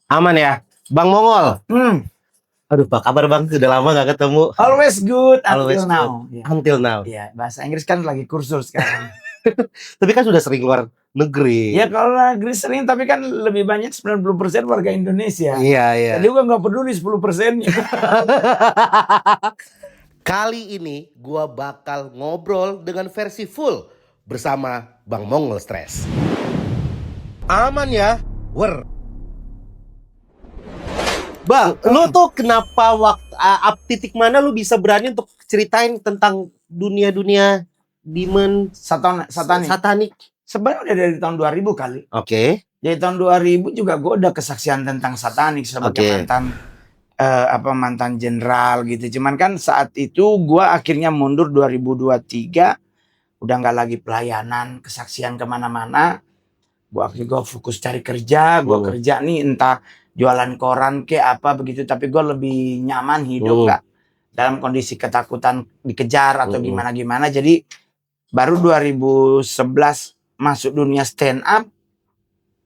Aman ya, Bang Mongol. Aduh, apa kabar Bang? Sudah lama gak ketemu. Always good until Always now. good. Until now. Iya, bahasa Inggris kan lagi kursus sekarang. Tapi kan sudah sering keluar negeri. Ya kalau negeri sering, tapi kan lebih banyak 90% warga Indonesia. Iya. Jadi gua nggak peduli 10%-nya. Kali ini gua bakal ngobrol dengan versi full bersama Bang Mongol Stress. Aman ya, wer. Bang, lu tuh kenapa titik mana lu bisa berani untuk ceritain tentang dunia-dunia demon satanik? Sebenarnya udah dari tahun 2000 kali. Oke. Dari tahun 2000 juga gue udah kesaksian tentang satanik sebagai mantan jenderal gitu. Cuman kan saat itu gue akhirnya mundur 2023, udah nggak lagi pelayanan, kesaksian kemana-mana. Gue fokus cari kerja, gue kerja nih entah jualan koran ke apa begitu, tapi gue lebih nyaman hidup nggak dalam kondisi ketakutan dikejar atau gimana-gimana. Jadi baru 2011 masuk dunia stand up,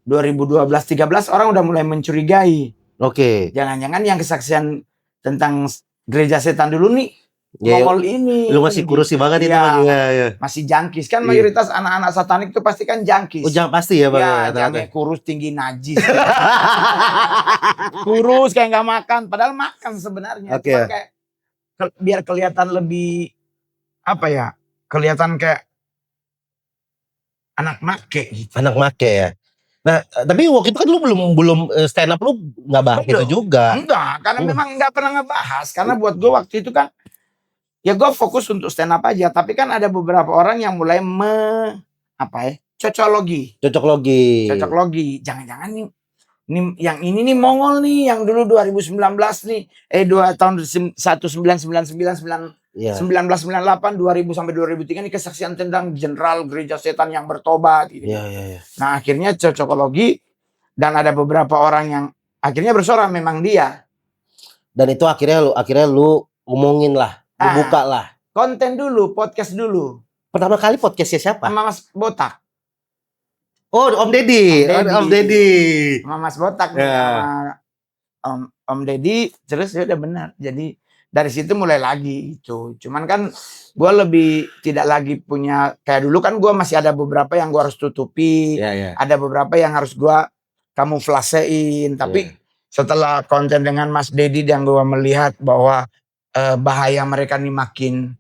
2012-13 orang udah mulai mencurigai. Oke. Jangan-jangan yang kesaksian tentang gereja setan dulu nih, Mongol ini. Lu masih kurus banget itu Bang. Ya. Masih jangkis kan, mayoritas anak-anak satanik itu pasti kan jangkis. Oh, pasti ya Bang. Ya, jangan kurus tinggi najis. Kurus kayak nggak makan, padahal makan sebenarnya. Oke. Kayak biar kelihatan lebih kelihatan kayak anak make gitu. Anak make ya. Nah, tapi waktu itu kan lu belum stand up, lu nggak bahas itu juga. Enggak, karena memang nggak pernah ngebahas. Karena buat gue waktu itu kan, ya gue fokus untuk stand up aja. Tapi kan ada beberapa orang yang mulai cocoklogi. Jangan-jangan nih yang ini nih Mongol nih, yang dulu 2019 nih, tahun 1999, 1998, 2000 sampai 2003 nih kesaksian tentang jenderal gereja setan yang bertobat gitu. Iya. Nah, akhirnya cocokologi dan ada beberapa orang yang akhirnya bersuara memang dia. Dan itu akhirnya lu ngomongin lah, lu buka lah. Konten dulu, podcast dulu. Pertama kali podcastnya siapa? Sama Mas Botak. Oh, Om Deddy. Sama Mas Botak. Yeah. Sama Om Deddy, terus ya udah benar. Jadi dari situ mulai lagi itu. Cuman kan gue lebih tidak lagi punya, kayak dulu kan gue masih ada beberapa yang gue harus tutupi. Yeah. Ada beberapa yang harus gue kamuflasein. Tapi setelah konten dengan Mas Deddy dan gue melihat bahwa bahaya mereka nih makin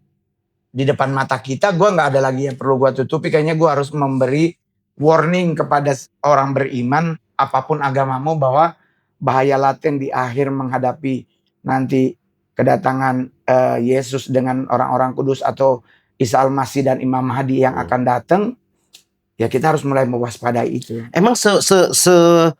di depan mata kita, gue nggak ada lagi yang perlu gue tutupi. Kayaknya gue harus memberi warning kepada orang beriman apapun agamamu bahwa bahaya laten di akhir menghadapi nanti kedatangan Yesus dengan orang-orang kudus atau Isa Al-Masih dan Imam Mahdi yang akan datang. Ya kita harus mulai mewaspadai itu. Emang sebesar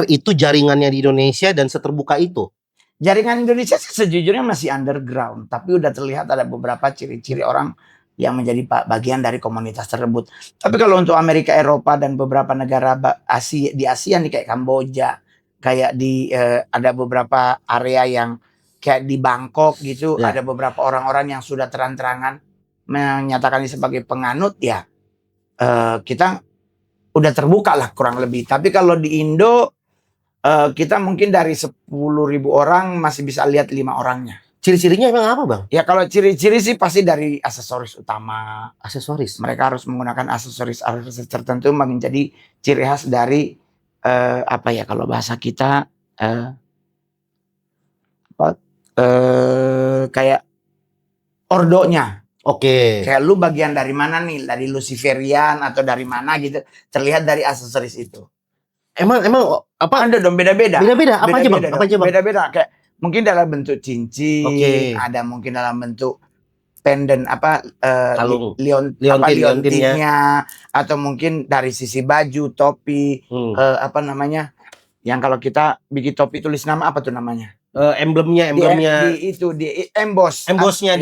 itu jaringannya di Indonesia dan seterbuka itu? Jaringan Indonesia sejujurnya masih underground, tapi udah terlihat ada beberapa ciri-ciri orang yang menjadi bagian dari komunitas tersebut. Tapi kalau untuk Amerika, Eropa dan beberapa negara di Asia nih kayak Kamboja, kayak di ada beberapa area yang kayak di Bangkok gitu, ada beberapa orang-orang yang sudah terang-terangan menyatakan ini sebagai penganut, ya kita udah terbuka lah kurang lebih. Tapi kalau di Indo kita mungkin dari 10.000 orang masih bisa lihat 5 orangnya. Ciri-cirinya emang apa Bang? Ya kalau ciri-ciri sih pasti dari aksesoris utama. Aksesoris? Mereka harus menggunakan aksesoris tertentu menjadi ciri khas dari kalau bahasa kita kayak ordonya. Oke. Kayak lu bagian dari mana nih? Dari Luciferian atau dari mana gitu. Terlihat dari aksesoris itu. Emang apa? Ada dong beda-beda. Beda-beda. Apa aja Bang? Beda-beda. Kayak mungkin dalam bentuk cincin, ada mungkin dalam bentuk pendant kalung, liontinnya, atau mungkin dari sisi baju, topi, yang kalau kita bikin topi tulis nama apa tuh namanya? Emblemnya. Di emboss. Embossnya.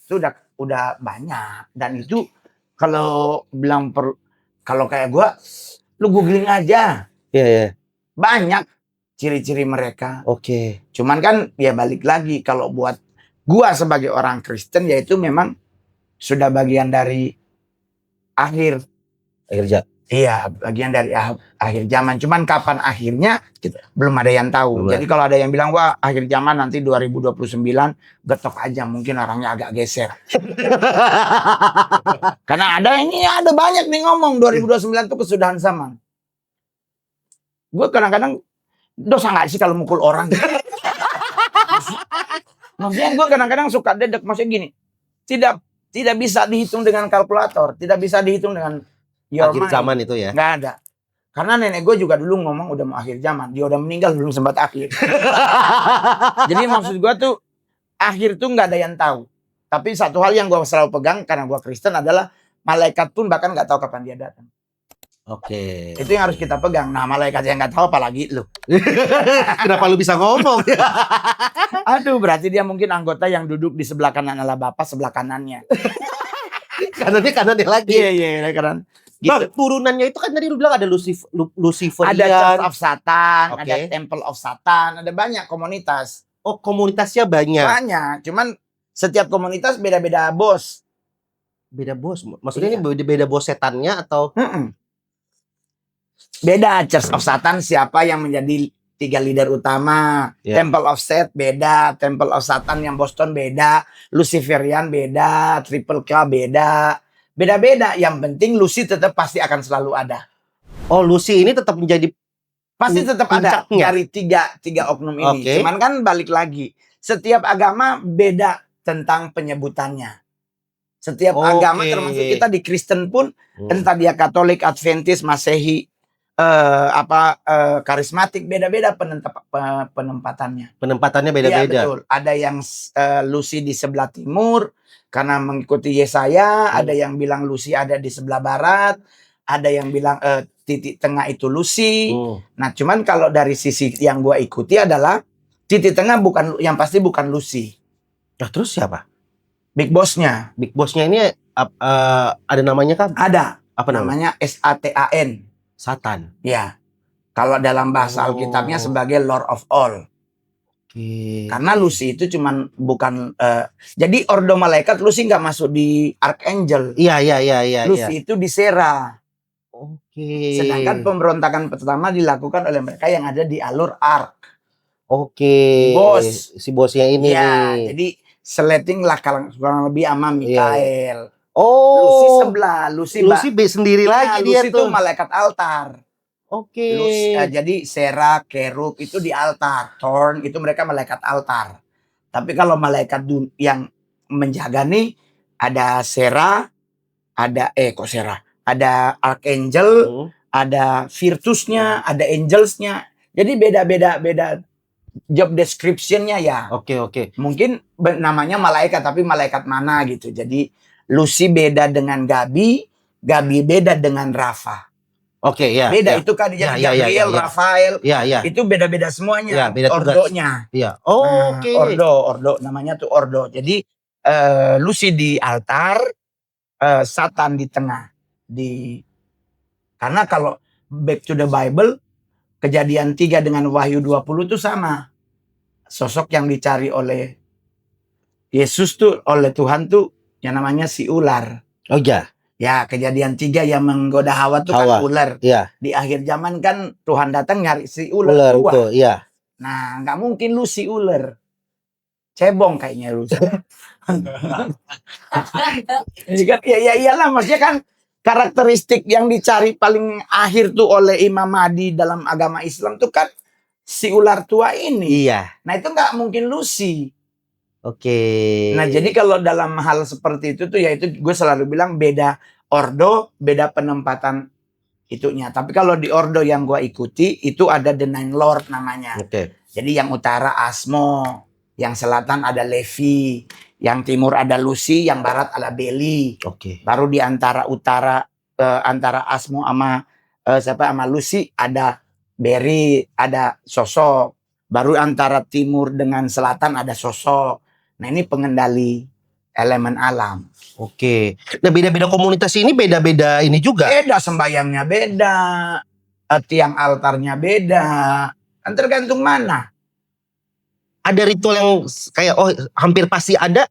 Itu udah banyak. Dan itu kalau bilang kalau kayak gua, lu googling aja. Iya. Banyak ciri-ciri mereka. Oke. Cuman kan ya balik lagi, kalau buat gua sebagai orang Kristen, yaitu memang sudah bagian dari akhir Iya, bagian dari akhir zaman. Cuman kapan akhirnya belum ada yang tahu. Belum. Jadi kalau ada yang bilang wah akhir zaman nanti 2029, getok aja, mungkin orangnya agak geser. Karena ada banyak nih ngomong 2029 itu kesudahan zaman. Gue kadang-kadang dosa nggak sih kalau mukul orang? Maksudnya gue kadang-kadang suka dedek, maksudnya gini, tidak bisa dihitung dengan kalkulator, tidak bisa dihitung dengan your Akhir mind. zaman itu ya. Nggak ada. Karena nenek gue juga dulu ngomong udah mau akhir zaman, dia udah meninggal belum sempat akhir. Jadi maksud gue tuh akhir tuh nggak ada yang tahu. Tapi satu hal yang gue selalu pegang karena gue Kristen adalah malaikat pun bahkan nggak tahu kapan dia datang. Oke. Itu yang harus kita pegang. Nah malaikat yang nggak tahu apalagi lu. Kenapa lu bisa ngomong? Aduh berarti dia mungkin anggota yang duduk di sebelah kanan Allah Bapa, sebelah kanannya. Kanannya lagi. Iya kanan. Gitu. Bang, turunannya itu kan tadi lu bilang ada Luciferian. Ada Church of Satan, Oke. ada Temple of Satan, ada banyak komunitas. Oh, komunitasnya banyak. Banyak, cuman setiap komunitas beda-beda bos. Beda bos. Maksudnya Iya. ini beda bos setannya atau Beda Church of Satan siapa yang menjadi 3 leader utama. Yeah. Temple of Set beda, Temple of Satan yang Boston beda, Luciferian beda, Triple K beda. Beda-beda, yang penting Lucy tetap pasti akan selalu ada. Oh, Lucy ini tetap menjadi Pasti tetap ada puncaknya. dari tiga oknum ini. Oke. Cuman kan balik lagi, setiap agama beda tentang penyebutannya. Setiap agama termasuk kita di Kristen pun, entah dia Katolik, Adventis, Masehi, karismatik, beda-beda penempatannya. Penempatannya Iya beda-beda. betul. Ada yang Lucy di sebelah timur karena mengikuti Yesaya, ada yang bilang Lucy ada di sebelah barat, ada yang bilang titik tengah itu Lucy. Nah, cuman kalau dari sisi yang gua ikuti adalah titik tengah yang pasti bukan Lucy. Nah, terus siapa? Big Boss-nya. Big Boss-nya ini ada namanya kan? Ada. Apa namanya? Satan. Satan. Ya. Kalau dalam bahasa Alkitabnya sebagai Lord of All. Karena Lucy itu cuman bukan jadi ordo malaikat, Lucy nggak masuk di Archangel. Iya. Lucy itu di Sera. Oke. Sedangkan pemberontakan pertama dilakukan oleh mereka yang ada di alur Ark. Oke. Bos. Si bosnya ini. Ya, jadi seleting lah kurang lebih sama Mikael. Oh. Lucy sebelah, Lucy sendiri lagi dia Lucy tuh. itu malaikat altar. Oke. Jadi Sera, Kerub itu di altar, Thorn itu mereka malaikat altar. Tapi kalau malaikat yang menjaga nih ada Sera, ada ada Archangel, ada Virtusnya, ada Angelsnya. Jadi beda job description-nya ya. Oke. Mungkin namanya malaikat tapi malaikat mana gitu. Jadi Lucy beda dengan Gabi beda dengan Rafa. Oke, ya. Beda itu kan Gabriel, Rafael. Ya. Itu beda-beda semuanya. Ya, beda ordonya. Iya. Oh, oke. Ordo namanya tuh ordo. Jadi Lucy di altar, Satan di tengah. Karena kalau back to the Bible, Kejadian 3 dengan Wahyu 20 itu sama. Sosok yang dicari oleh Yesus tuh, oleh Tuhan tuh yang namanya si ular. Oh iya. Ya, Kejadian 3 yang menggoda Hawa tuh kan ular. Iya. Di akhir zaman kan Tuhan datang nyari si ular tua. Itu, iya. Nah, nggak mungkin lu si ular. Cebong kayaknya lu. Jadi kan ya iyalah, maksudnya kan karakteristik yang dicari paling akhir tuh oleh Imam Mahdi dalam agama Islam tuh kan si ular tua ini. Iya. Nah, itu nggak mungkin Lucy. Oke. Nah, jadi kalau dalam hal seperti itu tuh ya itu gue selalu bilang beda ordo, beda penempatan itunya. Tapi kalau di ordo yang gue ikuti itu ada The Nine Lord namanya. Oke. Jadi yang utara Asmo, yang selatan ada Levi, yang timur ada Lucy, yang barat ada Beli. Oke. Baru di antara utara antara Asmo sama sama Lucy ada Beri, ada sosok. Baru antara timur dengan selatan ada sosok. Nah, ini pengendali elemen alam. Oke. Nah, beda-beda komunitas ini beda-beda ini juga. Beda sembayangnya beda, tiang altarnya beda. Kan tergantung mana. Ada ritual yang kayak hampir pasti ada.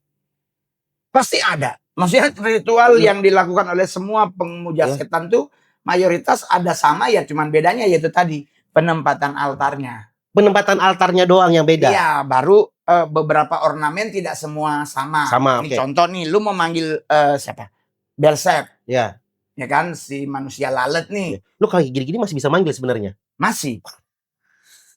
Pasti ada. Maksudnya ritual yang dilakukan oleh semua pemuja setan tuh mayoritas ada sama ya, cuman bedanya yaitu tadi penempatan altarnya. Penempatan altarnya doang yang beda. Iya, baru beberapa ornamen tidak semua sama. Sama, Ini oke. contoh nih, lu mau manggil siapa? Belzebub, Ya. ya kan, si manusia lalat nih. Lu kalau gini-gini masih bisa manggil sebenarnya. Masih.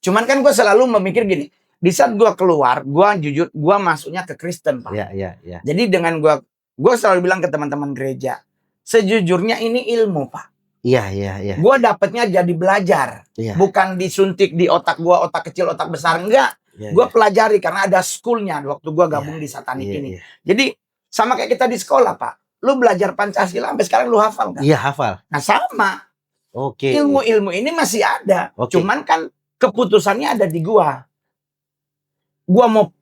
Cuman kan gue selalu memikir gini, di saat gue keluar, gue jujur, gue masuknya ke Kristen, Pak. Iya. Jadi dengan gue selalu bilang ke teman-teman gereja, sejujurnya ini ilmu, Pak. Iya. Gue dapatnya jadi belajar, bukan disuntik di otak gue, otak kecil, otak besar, enggak. Gue pelajari karena ada schoolnya waktu gue gabung di Satanik ini. Jadi sama kayak kita di sekolah, Pak. Lu belajar Pancasila sampai sekarang lu hafal kan? Iya, hafal. Nah sama. Oke. Ilmu-ilmu ini masih ada. Cuman kan keputusannya ada di gua. Gua mau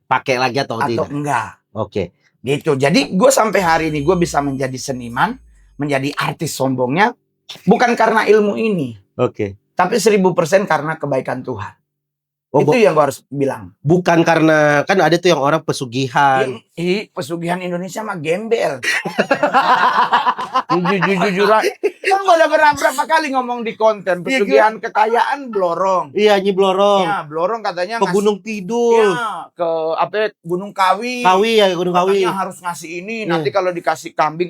pakai lagi atau tidak? Enggak. Oke. Gitu. Jadi gue sampai hari ini gue bisa menjadi seniman, menjadi artis sombongnya bukan karena ilmu ini. Oke. Tapi 1000% karena kebaikan Tuhan. Itu yang gue harus bilang. Bukan karena, kan ada tuh yang orang pesugihan. Pesugihan Indonesia mah gembel. Jujur kan gue udah berapa kali ngomong di konten. Pesugihan kekayaan Blorong. Iya, Nyi Blorong. Ya, Blorong katanya ke Gunung Kidul. Ya, ke Gunung Kawi. Gunung Kawi. Katanya harus ngasih ini. Nanti kalau dikasih kambing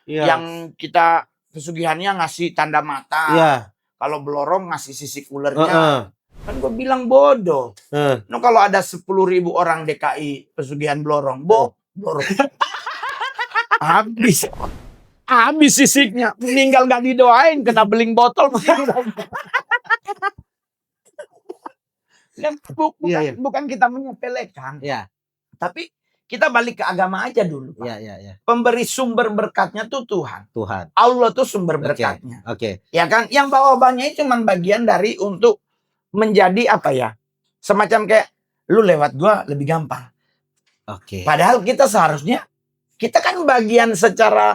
yang kita pesugihannya ngasih tanda mata. Iya. Kalau Blorong ngasih sisik ulernya. Kan gue bilang bodoh. No, kalau ada 10.000 orang DKI pesugihan Blorong, Blorong. Habis sisiknya. Meninggal gak didoain, kena beling botol. Bukan kita menyepelekan. Ya. Tapi kita balik ke agama aja dulu, Pak. Ya. Pemberi sumber berkatnya tuh Tuhan. Tuhan. Allah tuh sumber berkatnya. Oke. Ya kan? Yang bawah-bawahnya itu cuma bagian dari untuk menjadi apa ya? Semacam kayak lu lewat gua lebih gampang. Oke. Padahal kita seharusnya kita kan bagian secara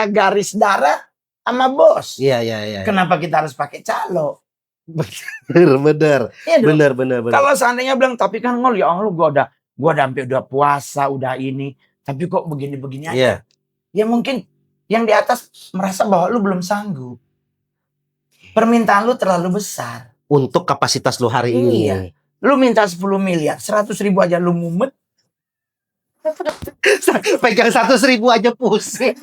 garis darah sama bos. Iya. Kenapa kita harus pakai calo? Bener. Ya, bener. Kalau seandainya bilang tapi kan ngol ya Allah gua udah sampai udah puasa, udah ini, tapi kok begini-begini aja. Ya mungkin yang di atas merasa bahwa lu belum sanggup. Permintaan lu terlalu besar. Untuk kapasitas lu hari ini. Lu minta 10 miliar, 100.000 aja lu mumet. Pegang 100.000 aja pusing.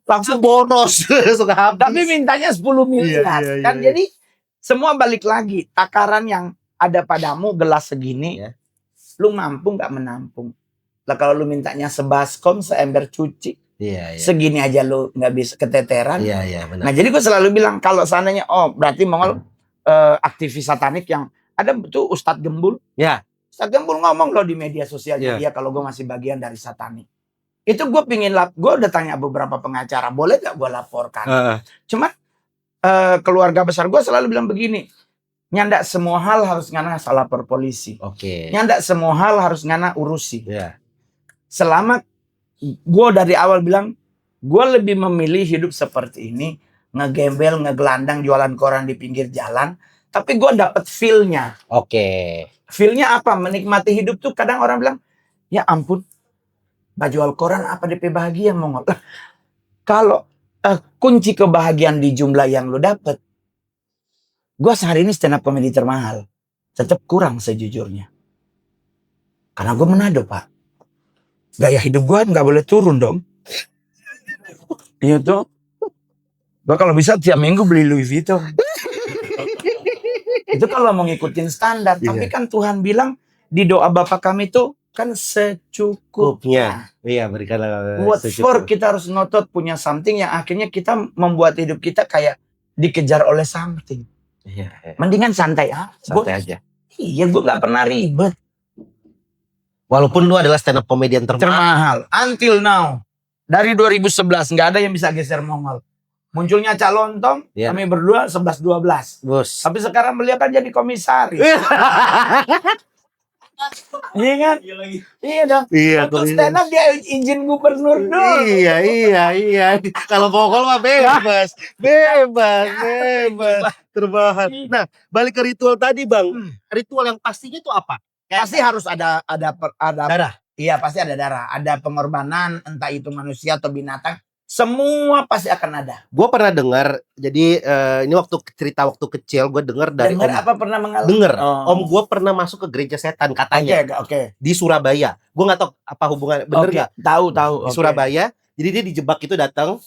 Langsung boros. Tapi mintanya 10 miliar. Kan jadi semua balik lagi. Takaran yang ada padamu gelas segini. Lu mampu gak menampung. Lah kalau lu mintanya sebaskom, seember cuci. Segini aja lu gak bisa keteteran. Benar. Nah jadi gue selalu bilang kalau seandainya berarti Mongol aktivis satanik yang ada tuh Ustadz Gembul. Ustadz Gembul ngomong loh di media sosial dia kalau gue masih bagian dari satanik. Itu gue gue udah tanya beberapa pengacara, boleh gak gue laporkan? Cuma keluarga besar gue selalu bilang begini, nyandak semua hal harus ngana salah lapor polisi. Nyandak semua hal harus ngana urusi. Selama gue dari awal bilang, gue lebih memilih hidup seperti ini, ngegembel, ngegelandang, jualan koran di pinggir jalan. Tapi gue dapet feel-nya. Feel-nya apa? Menikmati hidup tuh kadang orang bilang, ya ampun, jual koran apa DP bahagia Mongol. Kalau kunci kebahagiaan di jumlah yang lo dapet, gue sehari ini stand up comedy termahal. Tetap kurang sejujurnya. Karena gue Manado, Pak. Gaya hidup gue gak boleh turun dong. Iya tuh. Gue kalau bisa tiap minggu beli Louis Vuitton. Itu kalau mau ngikutin standar. Tapi kan Tuhan bilang di doa Bapa kami tuh kan secukupnya. Berikanlah What for kita harus ngotot punya something yang akhirnya kita membuat hidup kita kayak dikejar oleh something. Mendingan santai aja. Iya, gue gak pernah ribet. Walaupun lu adalah stand up comedian termahal. Until now. Dari 2011 gak ada yang bisa geser Mongol. Munculnya Cak Lontong, kami berdua 11-12. Tapi sekarang beliau kan jadi komisaris. Iya kan? Iya dong. Untuk stand up dia izin gubernur dong. Iya. Kalau Mongol mah bebas. Terbahan. Nah, balik ke ritual tadi, Bang. Ritual yang pastinya itu apa? Pasti harus ada darah. Iya, pasti ada darah. Ada pengorbanan, entah itu manusia atau binatang. Semua pasti akan ada. Gue pernah dengar, jadi ini cerita waktu kecil gue dengar dari Dengar apa pernah mengalami? Denger, om gue pernah masuk ke gereja setan katanya. Oke. Di Surabaya. Gue nggak tahu apa hubungan, bener nggak? Tahu. Di Surabaya. Jadi dia dijebak itu datang.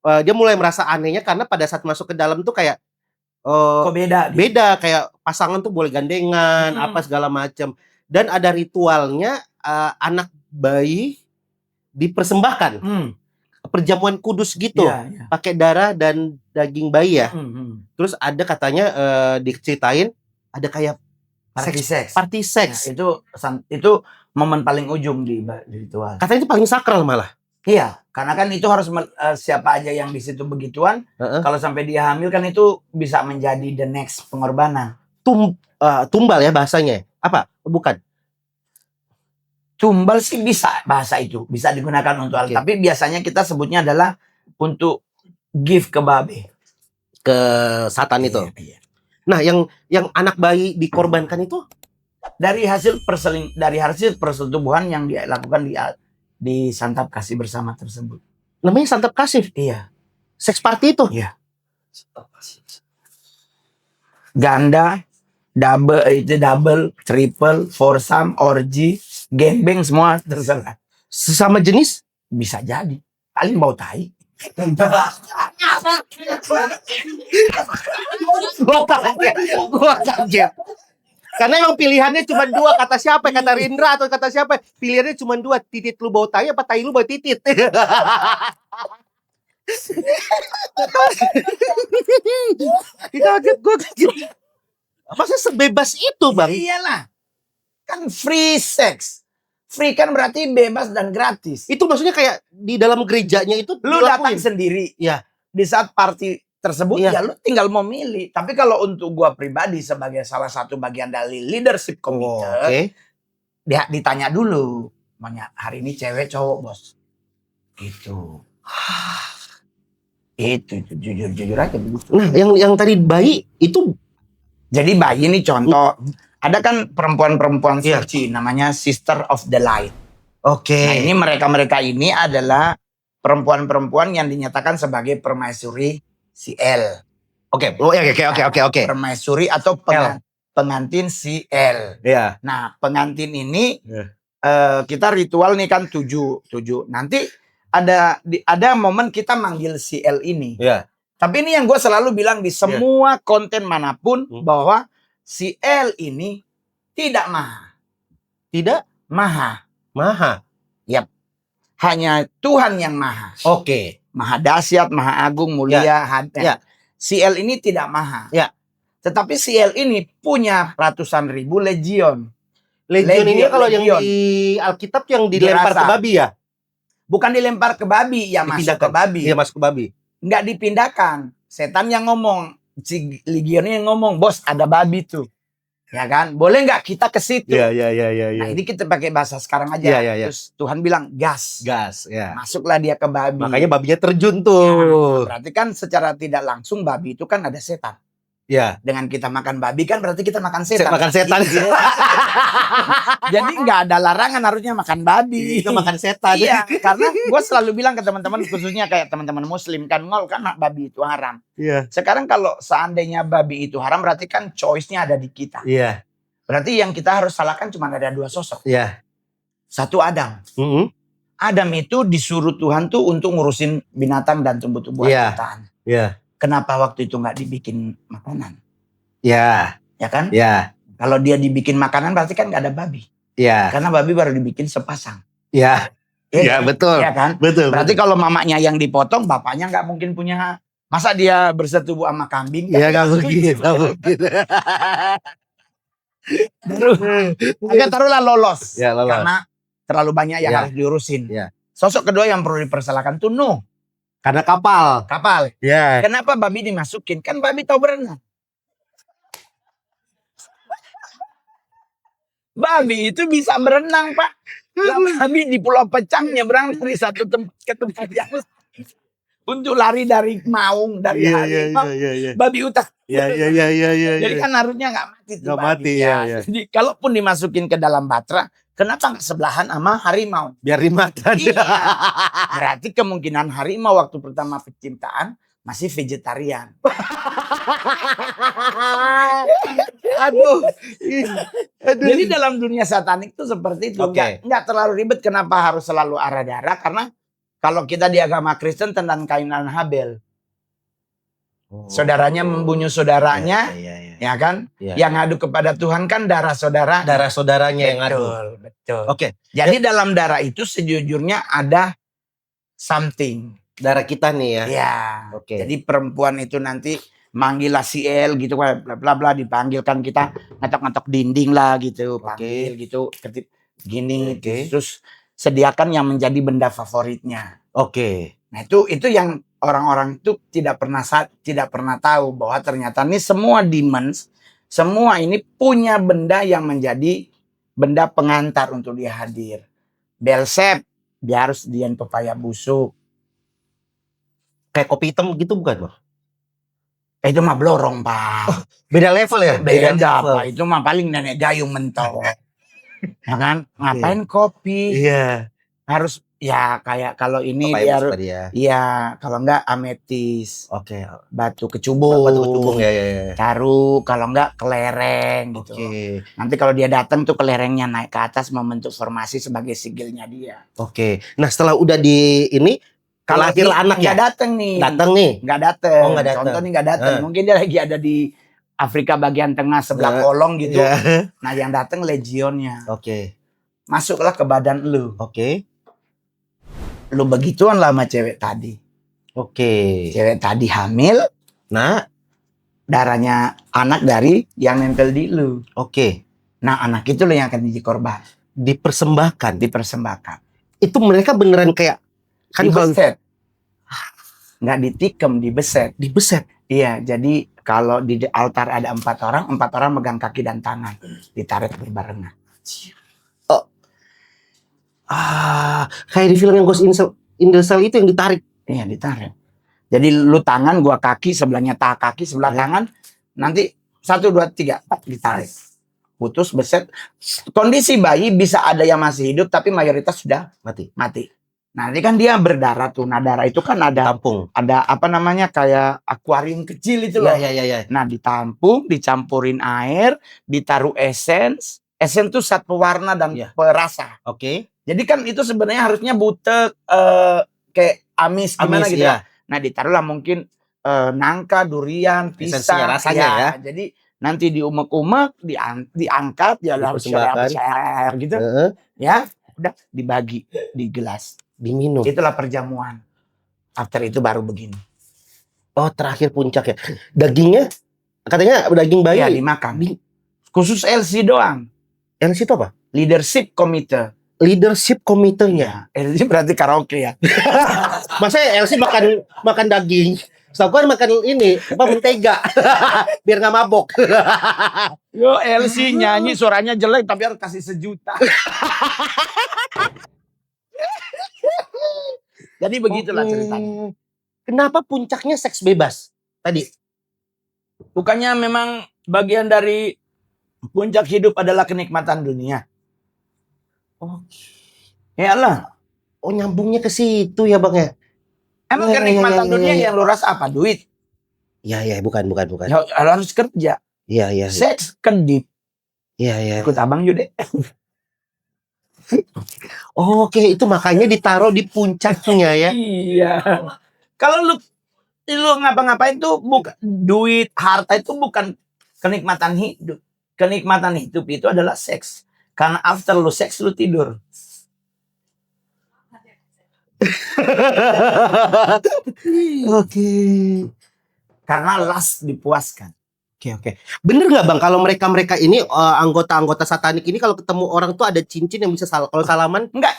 Dia mulai merasa anehnya karena pada saat masuk ke dalam tuh kayak kok beda? Beda, kayak pasangan tuh boleh gandengan, apa segala macam. Dan ada ritualnya anak bayi dipersembahkan. Perjamuan kudus gitu, pakai darah dan daging bayi ya. Terus ada katanya diceritain ada kayak party seks. Nah, itu momen paling ujung di ritual. Katanya itu paling sakral malah. Iya, karena kan itu harus siapa aja yang di situ begituan, kalau sampai dia hamil kan itu bisa menjadi the next pengorbanan. Tumbal ya bahasanya. Apa? Bukan. Tumbal sih bisa bahasa itu, bisa digunakan untuk hal. Tapi biasanya kita sebutnya adalah untuk give ke babe. Ke satan itu. Iya. Nah, yang anak bayi dikorbankan itu dari hasil persetubuhan yang dilakukan di santap kasih bersama tersebut. Namanya santap kasih? Iya. Seks party itu? Iya. Ganda, double, triple, foursome, orgy, gangbang semua terserah. Sesama jenis? Bisa jadi. Paling bau tai. Gua kaget. Karena emang pilihannya cuma dua, kata siapa? Kata Rindra atau kata siapa? Pilihannya cuma dua, titit lu bau tai apa tai lu bau titit. Kaget, gue kaget. Masa sebebas itu, Bang? Iyalah. Kan free sex. Free kan berarti bebas dan gratis. Itu maksudnya kayak di dalam gerejanya itu lu datang sendiri. Ya. Di saat party tersebut ya lu tinggal memilih. Tapi kalau untuk gua pribadi sebagai salah satu bagian dari leadership committee, ditanya dulu, maunya hari ini cewek cowok bos, gitu. Itu jujur aja begitu. Nah, yang tadi bayi itu, jadi bayi ini contoh. Ada kan perempuan-perempuan suci namanya Sister of the Light. Nah ini mereka ini adalah perempuan-perempuan yang dinyatakan sebagai permaisuri CL. Oke. Permaisuri atau pengantin CL. Iya. Nah pengantin ini kita ritual nih kan 7. Nanti ada momen kita manggil CL ini. Iya. Tapi ini yang gue selalu bilang di semua konten manapun bahwa CL ini tidak maha. Tidak maha. Yap. Hanya Tuhan yang maha. Maha dahsyat, maha agung, mulia. CL ini tidak maha. Tetapi CL ini punya ratusan ribu legion. Legion ini kalau yang di Alkitab yang dilempar ke babi ya? Bukan dilempar ke babi, ya masuk ke babi. Iya masuk ke babi. Nggak dipindahkan. Setan yang ngomong. Si legionnya yang ngomong, bos ada babi tuh, ya kan? Boleh nggak kita ke situ? Iya. Nah ini kita pakai bahasa sekarang aja. Terus Tuhan bilang gas. Ya. Masuklah dia ke babi. Makanya babinya terjun tuh. Berarti kan secara tidak langsung babi itu kan ada setan. Ya. Dengan kita makan babi kan berarti kita makan setan. Makan setan. Jadi nggak ada larangan harusnya makan babi. Itu makan setan. Iya, karena gue selalu bilang ke teman-teman khususnya kayak teman-teman muslim kan ngol kan babi itu haram. Iya. Sekarang kalau seandainya babi itu haram berarti kan choice-nya ada di kita. Iya. Berarti yang kita harus salahkan cuma ada 2 sosok. Iya. Satu Adam. Adam itu disuruh Tuhan tuh untuk ngurusin binatang dan tumbuh-tumbuhan ciptaan. Iya. Kenapa waktu itu nggak dibikin makanan? Iya. Ya kan? Iya. Kalau dia dibikin makanan berarti kan nggak ada babi. Iya. Karena babi baru dibikin sepasang. Iya. Iya betul. Iya kan? Betul. Berarti kalau mamanya yang dipotong, bapaknya nggak mungkin punya. Masa dia bersetubuh sama kambing? Iya nggak mungkin. Taruhlah lolos. Ya, lolos. Karena terlalu banyak yang harus diurusin. Ya. Sosok kedua yang perlu dipersalahkan tuh Nuh. Karena kapal. Ya. Kenapa babi dimasukin? Kan babi tahu berenang. Babi itu bisa berenang, Pak. Babi di Pulau Pecang nyebrang dari satu tempat ke tempat yang lain. Untuk lari dari maung, dari harimau. Babi utak. Iya. Jadi kan harusnya nggak mati tuh nggak babi. Mati, ya. Jadi kalaupun dimasukin ke dalam batra, Kenapa nggak sebelahan sama harimau? Biar dimakan. Iya. Berarti kemungkinan harimau waktu pertama penciptaan masih vegetarian. Aduh. Aduh. Jadi dalam dunia satanik itu seperti itu. Oke. Nggak terlalu ribet. Kenapa harus selalu arah darah? Karena kalau kita di agama Kristen tentang Kain dan Habel. Saudaranya membunuh saudaranya, ya kan? Ya. Yang ngadu kepada Tuhan kan darah saudara. Darah saudaranya yang ngadu. Betul. Oke. Jadi dalam darah itu sejujurnya ada something. Darah kita nih ya. Ya. Oke. Jadi perempuan itu nanti manggil si El gitu, bla bla bla, dipanggilkan kita ngetok-ngetok dinding lah gitu, panggil gitu, gini. Terus sediakan yang menjadi benda favoritnya. Oke. Nah itu yang orang-orang itu tidak pernah tahu bahwa ternyata ini semua demons, semua ini punya benda yang menjadi benda pengantar untuk dia hadir. Belzeb, dia harus dian pepaya busuk. Kayak kopi hitam gitu bukan, Bang? Itu mah blorong, Pak. Beda level ya? Beda Pak. Itu mah paling nenek gayung mentok. Ya kan? Ngapain kopi? Iya. Harus ya kayak kalau ini Pepaya dia busuk harus tadi ya. iya, kalau enggak ametis. Oke. Batu kecubung. Batu kecubung ya. Caru, kalau enggak kelereng gitu. Oke. Nanti kalau dia datang tuh kelerengnya naik ke atas membentuk formasi sebagai sigilnya dia. Oke. Nah, setelah udah di ini Kalau lahir anak ya? Nggak datang nih. Datang nih. Nggak datang. Oh, nggak datang. Contoh nih nggak datang. Mungkin dia lagi ada di Afrika bagian tengah sebelah kolong gitu. Nah yang datang legionnya. Oke. Masuklah ke badan lu. Oke. Lu begituan lah sama cewek tadi. Oke. Cewek tadi hamil. Nah. Darahnya anak dari yang nempel di lu. Oke. Nah anak itu lo yang akan jadi korban. Dipersembahkan. Itu mereka beneran kayak kan dibeset. Nggak ditikem, dibeset. Iya, jadi kalau di altar ada 4 orang megang kaki dan tangan, ditarik berbarengan. Oh, kayak di film yang Ghost in the Shell itu yang ditarik. Iya, ditarik. Jadi lu tangan, gua kaki, sebelahnya kaki, sebelah tangan, nanti 1, 2, 3 ditarik. Putus, beset. Kondisi bayi bisa ada yang masih hidup, tapi mayoritas sudah mati. Nah ini kan dia berdarah tuh. Nah darah itu kan ada tampung. Ada apa namanya kayak akuarium kecil itu loh. Ya. Nah ditampung, dicampurin air, ditaruh essence. Essence tuh zat pewarna dan perasa. Oke. Jadi kan itu sebenarnya harusnya butek kayak amis gimana gitu ya. Nah ditaruhlah mungkin nangka, durian, pisang. Rasanya ya. Jadi nanti diumek-umek, diangkat, ya harus gitu. Ya, udah dibagi di gelas. Diminum. Itulah perjamuan. After itu baru begini. Oh, terakhir puncak ya. Dagingnya katanya daging bayi. Iya, dimakan. Khusus LC doang. LC itu apa? Leadership Committee. Leadership Committee-nya. LC berarti karaoke ya. Masa LC makan daging? Setahu kan makan ini, mentega. Biar nggak mabok. Yo, LC nyanyi suaranya jelek tapi harus kasih 1 juta. Jadi begitulah ceritanya. Kenapa puncaknya seks bebas tadi? Bukannya memang bagian dari puncak hidup adalah kenikmatan dunia. Oh, iyalah. Oh, nyambungnya ke situ ya Bang ya. Emang kenikmatan dunia yang lu rasa apa? Duit? Ya, bukan. Ya, harus kerja. Iya. Seks kedip. Iya. Ikut abang juga deh. Oke, itu makanya ditaruh di puncaknya ya. Iya. Kalau lu ngapa-ngapain tuh bukan duit, harta itu bukan kenikmatan hidup. Kenikmatan hidup itu adalah seks. Karena after lu seks lu tidur. Oke. Karena last dipuaskan. Oke. Bener nggak Bang kalau mereka ini anggota-anggota satanik ini kalau ketemu orang tuh ada cincin yang bisa kalau salaman? Enggak.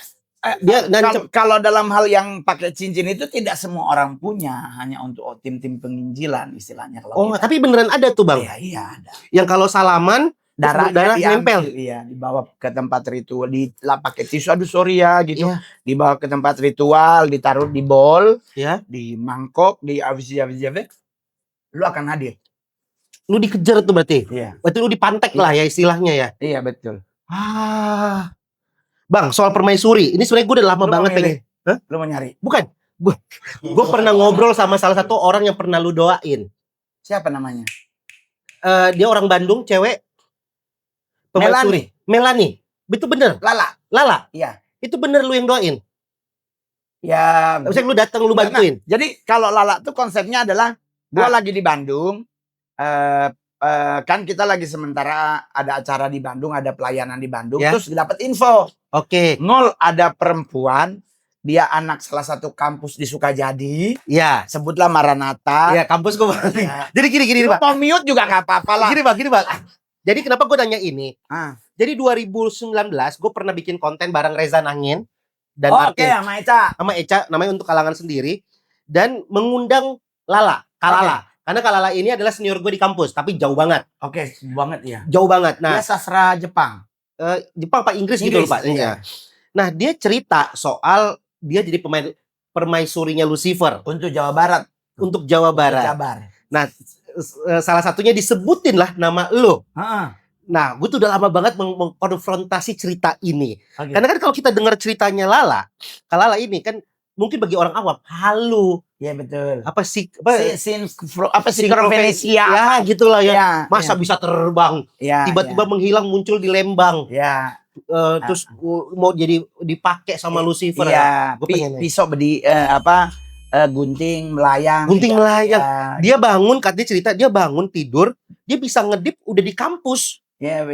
Dia kalau dalam hal yang pakai cincin itu tidak semua orang punya, hanya untuk tim-tim penginjilan istilahnya. Kalau tapi beneran ada tuh Bang? Iya ada. Yang kalau salaman darah nempel. Iya, dibawa ke tempat ritual, pakai tisu, aduh sorry ya gitu. Iya. Dibawa ke tempat ritual, ditaruh di bowl, ya, di mangkok, di lu akan hadir. Lu dikejar tuh berarti? Iya. Berarti lu dipantek lah ya istilahnya ya? Iya betul. Bang, soal permaisuri, ini sebenarnya gue udah lama Lu banget mau milih? pengen. Hah? Lu mau nyari? Bukan. Gue pernah ngobrol sama salah satu orang yang pernah lu doain. Siapa namanya? Dia orang Bandung, cewek. Permaisuri. Melani. Itu bener. Lala. Iya. Itu bener lu yang doain. Ya. Maksudnya lu datang, lu bantuin. Jadi kalau Lala tuh konsepnya adalah gue lagi di Bandung. Kan kita lagi sementara ada acara di Bandung, ada pelayanan di Bandung, terus dapat info. Oke. Ngol ada perempuan, dia anak salah satu kampus di Sukajadi. Ya. Sebutlah Maranatha. Ya, kampus gue. Ya. Jadi gini, Pak. Mau mute juga gak apa-apa lah. Gini, Pak. Jadi kenapa gue nanya ini? Jadi 2019 gue pernah bikin konten bareng Reza Nangin dan Martin. Sama Eca. Sama Eca, namanya Untuk Kalangan Sendiri. Dan mengundang Kalala. Karena Kalala ini adalah senior gue di kampus, tapi jauh banget. Oke, banget ya. Jauh banget. Nah, dia sastra Jepang. Jepang, Pak, Inggris gitu loh, Pak. Iya. Nah, dia cerita soal dia jadi permaisurinya Lucifer. Untuk Jawa Barat. Untuk Jawa Barat. Nah, salah satunya disebutin lah nama lo. Nah, gue tuh udah lama banget mengkonfrontasi cerita ini. Karena kan kalau kita dengar ceritanya Kalala ini kan mungkin bagi orang awam halu. Iya betul. Sinkro Venesia. Ya, gitulah ya. Masa bisa terbang? Tiba-tiba menghilang muncul di Lembang. Terus mau jadi dipakai sama Lucifer. Pisau gunting melayang. Dia bangun, katanya cerita dia bangun tidur, dia bisa ngedip udah di kampus. Iya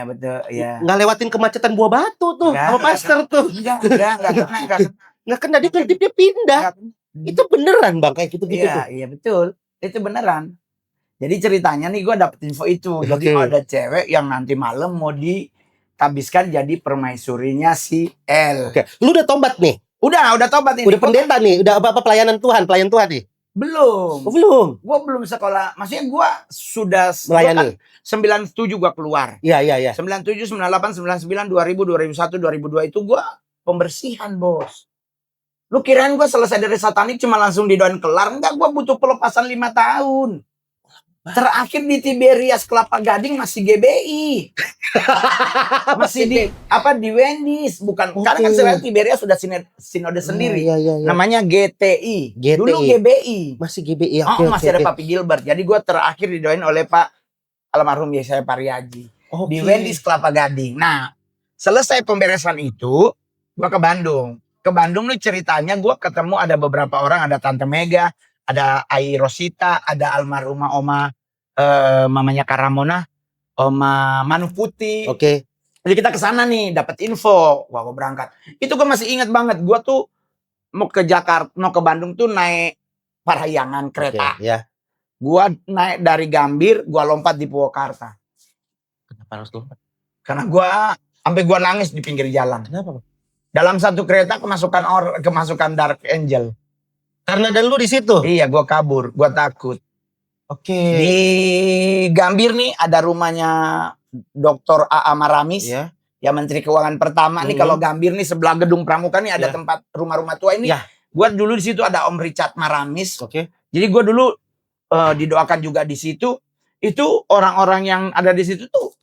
betul. Nggak lewatin kemacetan Buah Batu tuh sama pastor tuh. Nggak kena dia ngedip, dia pindah. Itu beneran Bang kayak gitu-gitu tuh. Iya betul. Itu beneran. Jadi ceritanya nih gue dapet info itu. Jadi ada cewek yang nanti malam mau ditabiskan jadi permaisurinya si L. Lu udah tobat nih? Udah tobat ini. Udah pendeta nih? Udah apa pelayan Tuhan nih? Belum. Belum. Gue belum sekolah. Maksudnya gue sudah melayani. 97 gue keluar. Iya. 97, 98, 99, 2000, 2001, 2002 itu gue pembersihan, Bos. Lu kirain gue selesai dari satanik cuma langsung didoain kelar? Enggak, gue butuh pelepasan 5 tahun. Terakhir di Tiberias Kelapa Gading masih GBI. Masih di Wendy's, bukan. Karena kan sekarang Tiberias sudah sinode sendiri. Namanya GTI. Dulu GBI. Masih GBI. Masih ada Papi Gilbert. Jadi gue terakhir didoain oleh Pak almarhum Yesaya Pariaji. Di Wendy's Kelapa Gading. Nah, selesai pemberesan itu, gue ke Bandung. Ke Bandung nih ceritanya gue ketemu ada beberapa orang, ada Tante Mega, ada Ai Rosita, ada almarhumah Oma mamanya Karamona, Oma Manu Putih. Jadi kita ke sana nih, dapat info. Wah, gue berangkat. Itu gue masih ingat banget. Gue tuh mau ke Bandung tuh naik Parahyangan kereta. Gue naik dari Gambir, gue lompat di Purwakarta. Kenapa harus lompat? Karena gue sampai gue nangis di pinggir jalan. Kenapa, Bang? Dalam satu kereta kemasukan Dark Angel. Karena dan lu di situ. Iya, gue kabur, gue takut. Di Gambir nih ada rumahnya Dr. A.A. Maramis. Ya Menteri Keuangan pertama nih. Kalau Gambir nih sebelah gedung Pramuka nih ada tempat rumah-rumah tua ini. Gue dulu di situ ada Om Richard Maramis. Jadi gue dulu didoakan juga di situ. Itu orang-orang yang ada di situ tuh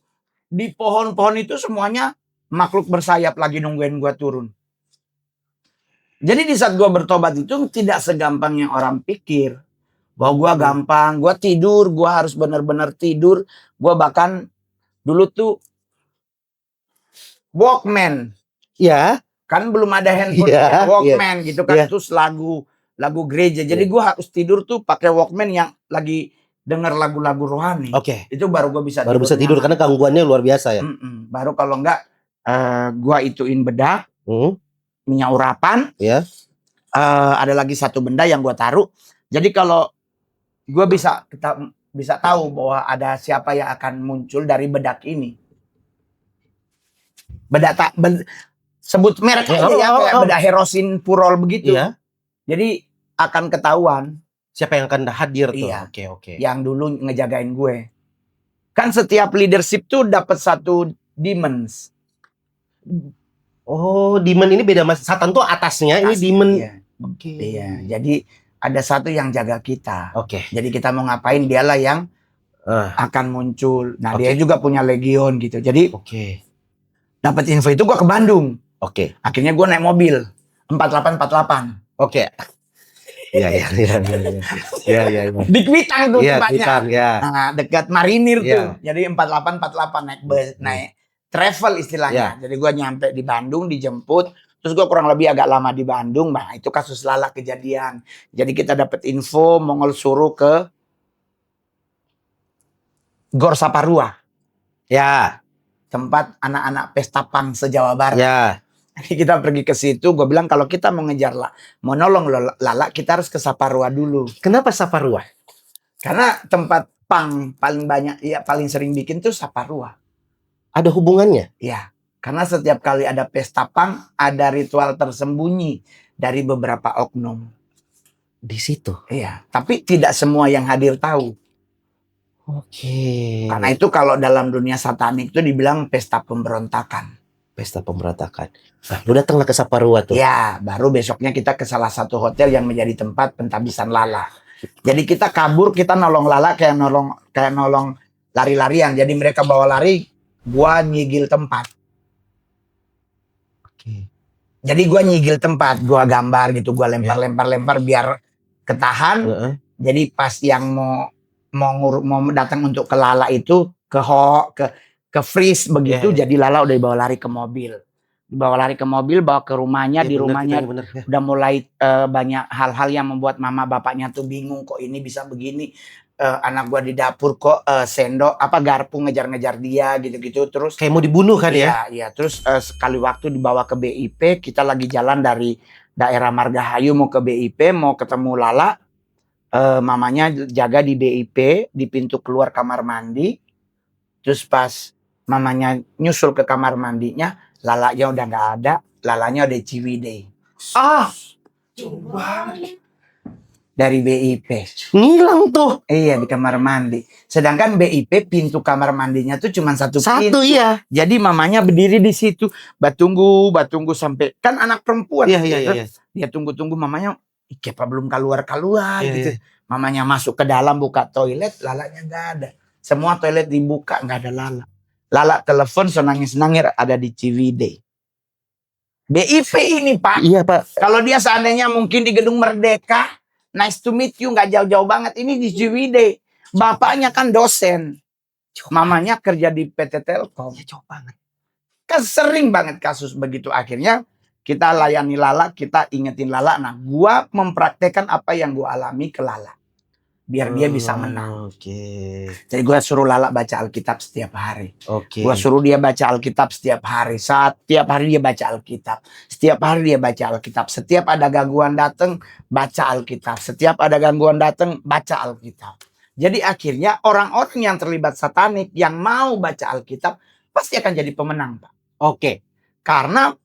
di pohon-pohon itu semuanya makhluk bersayap lagi nungguin gue turun. Jadi di saat gue bertobat itu tidak segampang yang orang pikir. Bahwa gue gampang, gue tidur, gue harus benar-benar tidur. Gue bahkan dulu tuh Walkman. Kan belum ada handphone, Walkman gitu kan. Terus lagu gereja. Jadi gue harus tidur tuh pakai Walkman yang lagi denger lagu-lagu rohani. Itu baru gue bisa tidur karena gangguannya luar biasa ya. Baru kalau enggak gua ituin bedak, minyak urapan, ada lagi satu benda yang gua taruh. Jadi kalau gua bisa tahu bahwa ada siapa yang akan muncul dari bedak ini. Sebut merek aja kayak bedak Herosin Purol begitu. Jadi akan ketahuan siapa yang akan hadir tuh. Yang dulu ngejagain gue. Kan setiap leadership tuh dapat satu demons. Demon ini beda mas. Satan tuh atasnya, ini demon. Jadi ada satu yang jaga kita. Jadi kita mau ngapain dialah yang akan muncul. Nah dia juga punya legion gitu. Jadi dapat info itu gua ke Bandung. Oke. Akhirnya gue naik mobil 4848. Oke. Iya. Iya. Di Kuitang tuh Iya, tempatnya. Kuitang, ya. Nah, dekat Marinir Iya. tuh. Jadi 4848 naik bus, naik travel istilahnya. Iya. Jadi gue nyampe di Bandung, dijemput. Terus gue kurang lebih agak lama di Bandung. Nah, itu kasus Lala kejadian. Jadi kita dapat info Mongol suruh ke Gor Saparua. Ya. Tempat anak-anak pesta pang se-Jawa Barat. Ya. Kita pergi ke situ, gue bilang kalau kita mau ngejar mau nolong Lala, kita harus ke Saparua dulu. Kenapa Saparua? Karena tempat pang paling banyak, ya paling sering bikin tuh Saparua. Ada hubungannya? Ya, karena setiap kali ada pesta pang, ada ritual tersembunyi dari beberapa oknum. Di situ? Iya, tapi tidak semua yang hadir tahu. Oke. Karena itu kalau dalam dunia satanik itu dibilang pesta pemberontakan. Pesta pemberontakan. Nah, lu datanglah ke Saparua tuh. Ya, baru besoknya kita ke salah satu hotel yang menjadi tempat pentabisan Lala. Jadi kita kabur, kita nolong Lala kayak nolong lari-larian. Jadi mereka bawa lari, gua nyigil tempat. Oke. Jadi gua nyigil tempat, gua gambar gitu, gua lempar biar ketahan. Jadi pas yang mau datang untuk ke Lala itu ke freeze begitu, jadi Lala udah dibawa lari ke mobil. Bawa ke rumahnya, di rumahnya udah mulai banyak hal-hal yang membuat mama bapaknya tuh bingung, kok ini bisa begini. Anak gua di dapur kok sendok garpu ngejar-ngejar dia gitu-gitu, terus kayak mau dibunuh kan ya? Iya, terus sekali waktu dibawa ke BIP, kita lagi jalan dari daerah Margahayu mau ke BIP, mau ketemu Lala. Mamanya jaga di BIP, di pintu keluar kamar mandi. Terus pas mamanya nyusul ke kamar mandinya, Lalanya udah nggak ada, Lalanya udah Ciwidey. Coba dari BIP ngilang tuh. Iya, di kamar mandi. Sedangkan BIP pintu kamar mandinya tuh cuma satu pintu. Iya. Jadi mamanya berdiri di situ, batunggu sampai kan anak perempuan. Iya. Dia tunggu mamanya, Kepa belum keluar gitu. Mamanya masuk ke dalam buka toilet, Lalanya nggak ada. Semua toilet dibuka, nggak ada Lala. Lala telepon senangis-nangis ada di Ciwidey. BIP ini Pak. Iya Pak. Kalau dia seandainya mungkin di Gedung Merdeka, nice to meet you, nggak jauh-jauh banget. Ini di Ciwidey. Bapaknya kan dosen. Mamanya kerja di PT Telkom. Ya, jauh banget. Kan sering banget kasus begitu. Akhirnya kita layani Lala, kita ingetin Lala. Nah, gua mempraktekkan apa yang gua alami ke Lala. Biar dia bisa menang. Oke. Jadi gue suruh Lala baca Alkitab setiap hari. Oke. Gue suruh dia baca Alkitab setiap hari. Setiap hari dia baca Alkitab. Setiap hari dia baca Alkitab. Setiap ada gangguan datang, baca Alkitab. Setiap ada gangguan datang, baca Alkitab. Jadi akhirnya orang-orang yang terlibat satanik yang mau baca Alkitab pasti akan jadi pemenang, Pak. Oke. Karena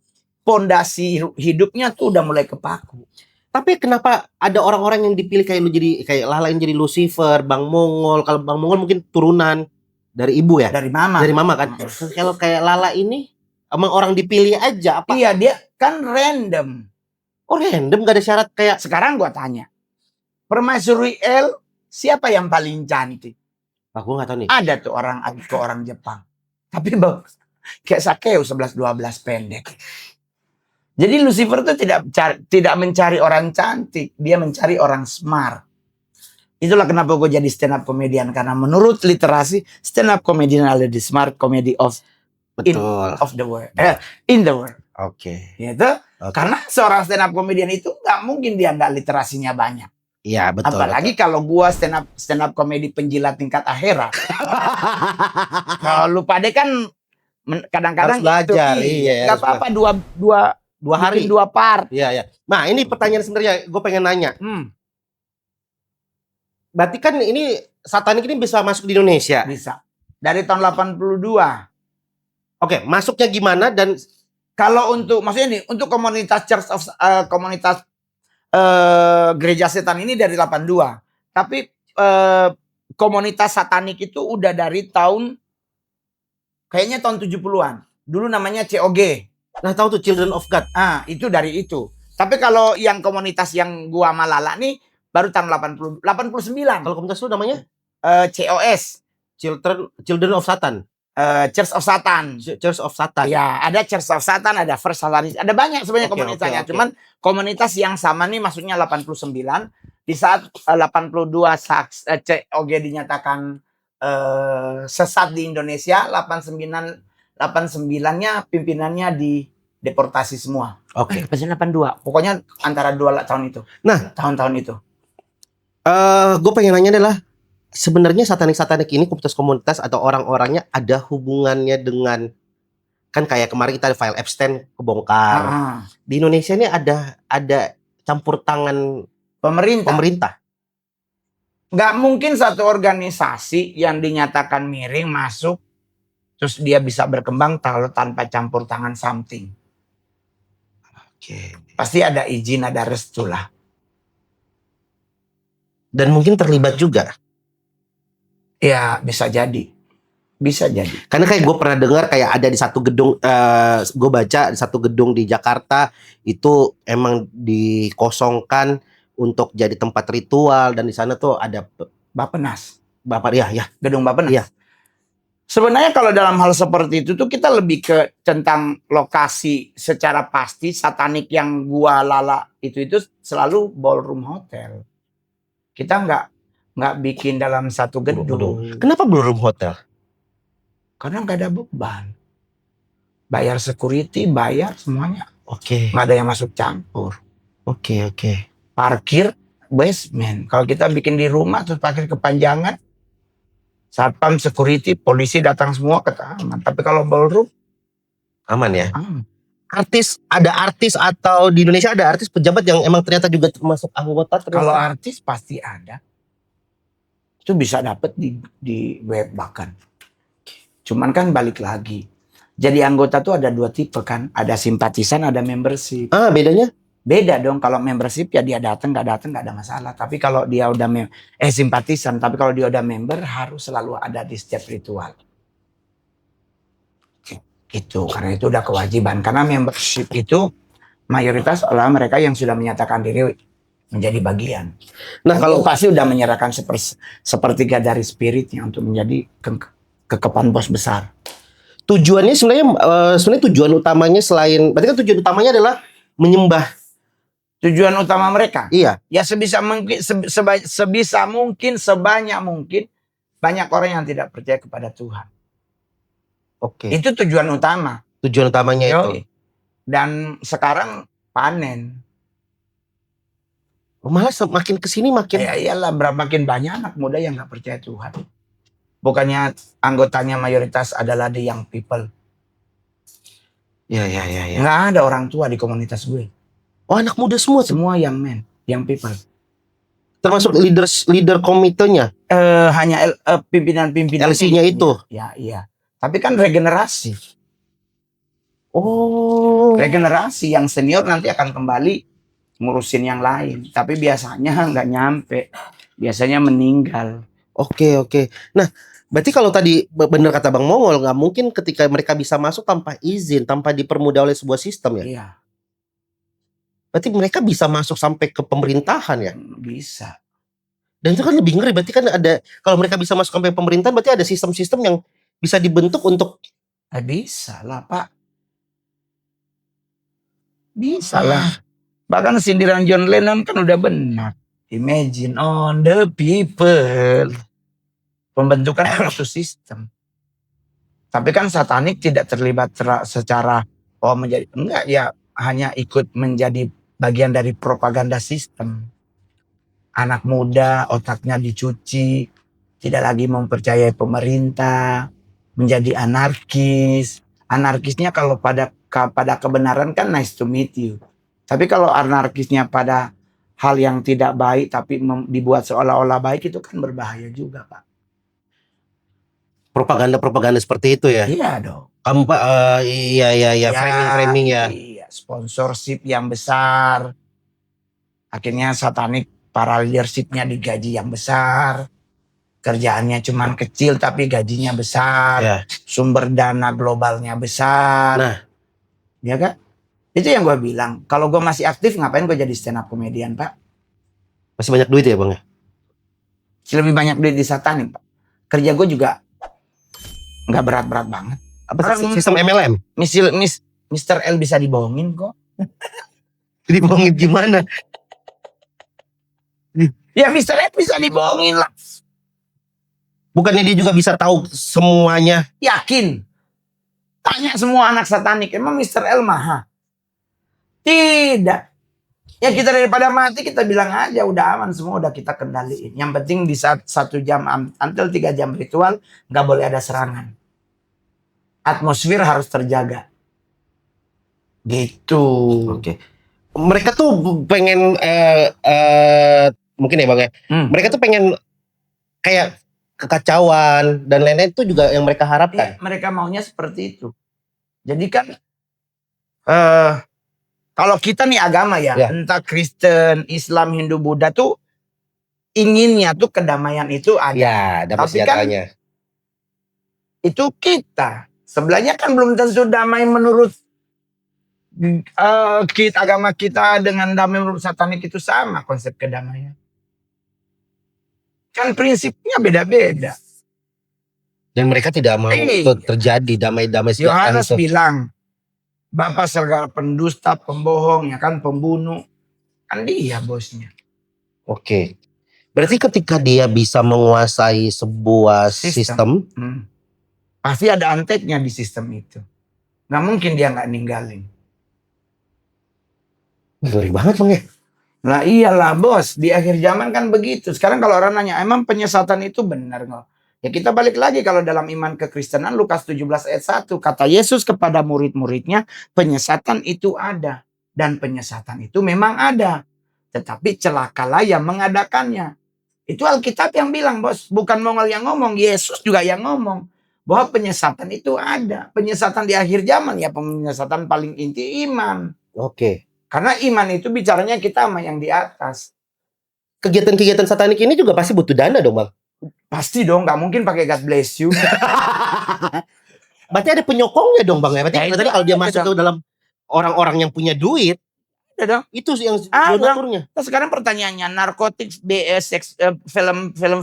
pondasi hidupnya tuh udah mulai kepaku. Tapi kenapa ada orang-orang yang dipilih kayak lu, jadi kayak Lala yang jadi Lucifer, Bang Mongol. Kalau Bang Mongol mungkin turunan dari ibu ya? Dari mama. Dari mama kan. Kalau kayak Lala ini emang orang dipilih aja apa? Iya, dia kan random. Oh, random, gak ada syarat kayak. Sekarang gua tanya. Permaisuri El, siapa yang paling cantik? Aku gak tahu nih. Ada tuh orang Jepang. Tapi kayak Sakeo 11-12 pendek. Jadi Lucifer itu tidak mencari orang cantik, dia mencari orang smart. Itulah kenapa gue jadi stand up comedian, karena menurut literasi stand up comedian adalah the smart comedy of the world, in the world. Oke. Gitu. Okay. Karena seorang stand up comedian itu nggak mungkin dia nggak literasinya banyak. Iya betul. Apalagi kalau gue stand up comedy penjilat tingkat akhirat. Kalau lu pada kan kadang-kadang belajar, iya. Nggak apa-apa dua hari 2 part. Iya. Nah ini pertanyaan sebenarnya gue pengen nanya. Berarti kan ini satanik ini bisa masuk di Indonesia? Bisa. Dari tahun 82. Oke, masuknya gimana? Dan kalau untuk maksudnya nih untuk komunitas gereja setan ini dari 82. Tapi komunitas satanik itu udah dari kayaknya tahun 70-an. Dulu namanya COG. Nah tahu tuh Children of God. Itu dari itu. Tapi kalau yang komunitas yang gua sama Lala nih baru tahun 89. Kalau komunitas lu namanya? COS. Children of Satan. Church of Satan. Church of Satan. Ya, ada Church of Satan, ada First Satanis, ada banyak sebenarnya Oke, komunitasnya. oke. Cuman komunitas yang sama nih maksudnya 89 di saat 82 COG dinyatakan sesat di Indonesia, 89-nya pimpinannya deportasi semua. Oke. 82. Pokoknya antara 2 tahun itu. Nah, tahun-tahun itu. Gue pengen nanya adalah sebenarnya satanik ini komunitas atau orang-orangnya ada hubungannya dengan, kan kayak kemarin kita file Epstein kebongkar. Di Indonesia ini ada campur tangan pemerintah. Nggak mungkin satu organisasi yang dinyatakan miring masuk terus dia bisa berkembang tanpa campur tangan something. Oke. Pasti ada izin, ada restu lah. Dan mungkin terlibat juga. Ya, bisa jadi. Bisa jadi. Karena kayak gue pernah dengar kayak ada di satu gedung, gue baca di satu gedung di Jakarta itu emang dikosongkan untuk jadi tempat ritual, dan di sana tuh ada Bappenas. Gedung Bappenas. Iya. Sebenarnya kalau dalam hal seperti itu tuh kita lebih ke tentang lokasi secara pasti. Satanik yang gua lala itu selalu ballroom hotel. Kita nggak bikin dalam satu gedung. Kenapa ballroom hotel? Karena nggak ada beban. Bayar security, bayar semuanya. Oke. Nggak ada yang masuk campur. Oke. Parkir basement. Kalau kita bikin di rumah terus parkir kepanjangan, satpam, security, polisi datang semua aman. Tapi kalau ballroom aman ya. Ada artis atau di Indonesia ada artis pejabat yang emang ternyata juga termasuk anggota. Kalau artis pasti ada. Itu bisa dapat di web bahkan. Cuman kan balik lagi. Jadi anggota tuh ada 2 tipe kan. Ada simpatisan, ada membership. Bedanya? Beda dong. Kalau membership ya dia datang nggak ada masalah. Tapi kalau dia udah simpatisan, tapi kalau dia udah member harus selalu ada di setiap ritual. Gitu. Karena itu udah kewajiban. Karena membership itu mayoritas adalah mereka yang sudah menyatakan diri menjadi bagian. Nah, kalau pasti udah menyerahkan sepertiga dari spiritnya untuk menjadi kekepan bos besar. Tujuannya sebenarnya tujuan utamanya berarti kan tujuan utamanya adalah menyembah. Tujuan utama mereka? Iya. Ya sebisa mungkin, sebanyak mungkin banyak orang yang tidak percaya kepada Tuhan. Oke. Itu tujuan utama. Tujuan utamanya itu. Dan sekarang panen. Malah makin kesini makin. Ya iyalah, makin banyak anak muda yang nggak percaya Tuhan. Bukannya anggotanya mayoritas adalah the young people. Ya. Nggak ada orang tua di komunitas gue. Oh, anak muda semua? Semua young men, young people. Termasuk leader komitenya? Hanya pimpinan-pimpinan. LC-nya itu? Ya, iya. Tapi kan regenerasi. Oh. Regenerasi yang senior nanti akan kembali ngurusin yang lain. Tapi biasanya nggak nyampe. Biasanya meninggal. Oke. Nah, berarti kalau tadi benar kata Bang Mongol, nggak mungkin ketika mereka bisa masuk tanpa izin, tanpa dipermudah oleh sebuah sistem ya? Iya. Berarti mereka bisa masuk sampai ke pemerintahan ya? Bisa. Dan itu kan lebih ngeri. Berarti kan ada, kalau mereka bisa masuk sampai pemerintahan, berarti ada sistem-sistem yang bisa dibentuk untuk. Bisa lah Pak. Bisa lah. Bahkan sindiran John Lennon kan udah benar. Imagine on the people. Pembentukan suatu sistem. Tapi kan satanik tidak terlibat secara menjadi, enggak ya, hanya ikut menjadi bagian dari propaganda sistem. Anak muda otaknya dicuci, tidak lagi mempercayai pemerintah, menjadi anarkis. Anarkisnya kalau pada kebenaran kan nice to meet you. Tapi kalau anarkisnya pada hal yang tidak baik tapi dibuat seolah-olah baik, itu kan berbahaya juga Pak. Propaganda seperti itu ya? Iya dong. Kamu Pak, iya, framing ya. Iya, sponsorship yang besar. Akhirnya satanik para leadershipnya digaji yang besar. Kerjaannya cuman kecil tapi gajinya besar. Ya. Sumber dana globalnya besar. Nah. Ya kan? Itu yang gue bilang. Kalau gue masih aktif, ngapain gue jadi stand up comedian Pak? Masih banyak duit ya Bang ya? Lebih banyak duit di satanik Pak. Kerja gue juga Nggak berat-berat banget. Apa sistem MLM? Mr. L bisa dibohongin kok. Dibohongin gimana? Ya Mr. L bisa dibohongin lah. Bukannya dia juga bisa tahu semuanya? Yakin. Tanya semua anak satanik, emang Mr. L maha? Tidak. Ya kita daripada mati kita bilang aja udah aman semua, udah kita kendaliin. Yang penting di saat 1 jam until 3 jam ritual nggak boleh ada serangan. Atmosfer harus terjaga. Gitu. Oke. Mereka tuh pengen mungkin ya Bang ya. Mereka tuh pengen kayak kekacauan dan lain-lain itu juga yang mereka harapkan. Ya, mereka maunya seperti itu. Jadi kan kalau kita nih agama ya, entah Kristen, Islam, Hindu, Buddha tuh inginnya tuh kedamaian itu ada. Ya, dapat senjatanya. Kan itu kita. Sebelahnya kan belum tentu damai menurut agama kita dengan damai menurut satanik itu sama konsep kedamaian. Kan prinsipnya beda-beda. Dan mereka tidak mau terjadi damai-damai sejahtera. Yohanes bilang, Bapak segala pendusta, pembohong, ya kan, pembunuh. Kan dia bosnya. Oke. Berarti ketika dia bisa menguasai sebuah sistem pasti ada anteknya di sistem itu. Gak mungkin dia gak ninggalin. Ngeri banget Bang ya. Lah iyalah bos, di akhir zaman kan begitu. Sekarang kalau orang nanya, emang penyesatan itu benar nggak? Ya kita balik lagi kalau dalam iman kekristenan Lukas 17 ayat 1. Kata Yesus kepada murid-muridnya, penyesatan itu ada. Dan penyesatan itu memang ada. Tetapi celakalah yang mengadakannya. Itu Alkitab yang bilang bos. Bukan Mongol yang ngomong, Yesus juga yang ngomong. Bahwa penyesatan itu ada. Penyesatan di akhir zaman ya penyesatan paling inti iman. Oke. Karena iman itu bicaranya kita sama yang di atas. Kegiatan-kegiatan satanik ini juga pasti butuh dana dong Bang? Pasti dong, gak mungkin pakai God bless you. Berarti ada penyokongnya dong Bang ya? Berarti kalau dia masuk ke dalam orang-orang yang punya duit, dong. Itu yang donaturnya. Nah, sekarang pertanyaannya, narkotik,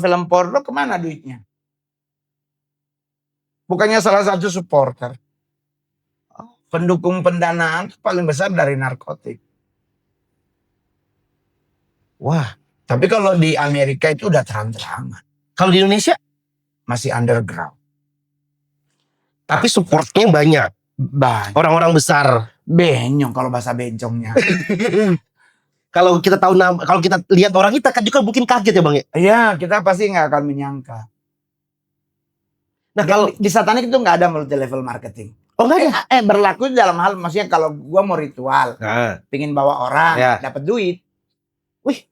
film porno kemana duitnya? Bukannya salah satu supporter. Pendukung pendanaan paling besar dari narkotik. Wah. Tapi kalau di Amerika itu udah terang-terangan. Kalau di Indonesia? Masih underground. Tapi supportnya banyak. Orang-orang besar. Benyong kalau bahasa bencongnya. Kalau kita tahu kalau kita lihat orang kita kan juga mungkin kaget ya Bang ya? Iya, kita pasti nggak akan menyangka. Nah kalau di satanik itu nggak ada multi level marketing. Oh nggak ada? Berlaku dalam hal maksudnya kalau gua mau ritual, pingin bawa orang, dapat duit. Wih,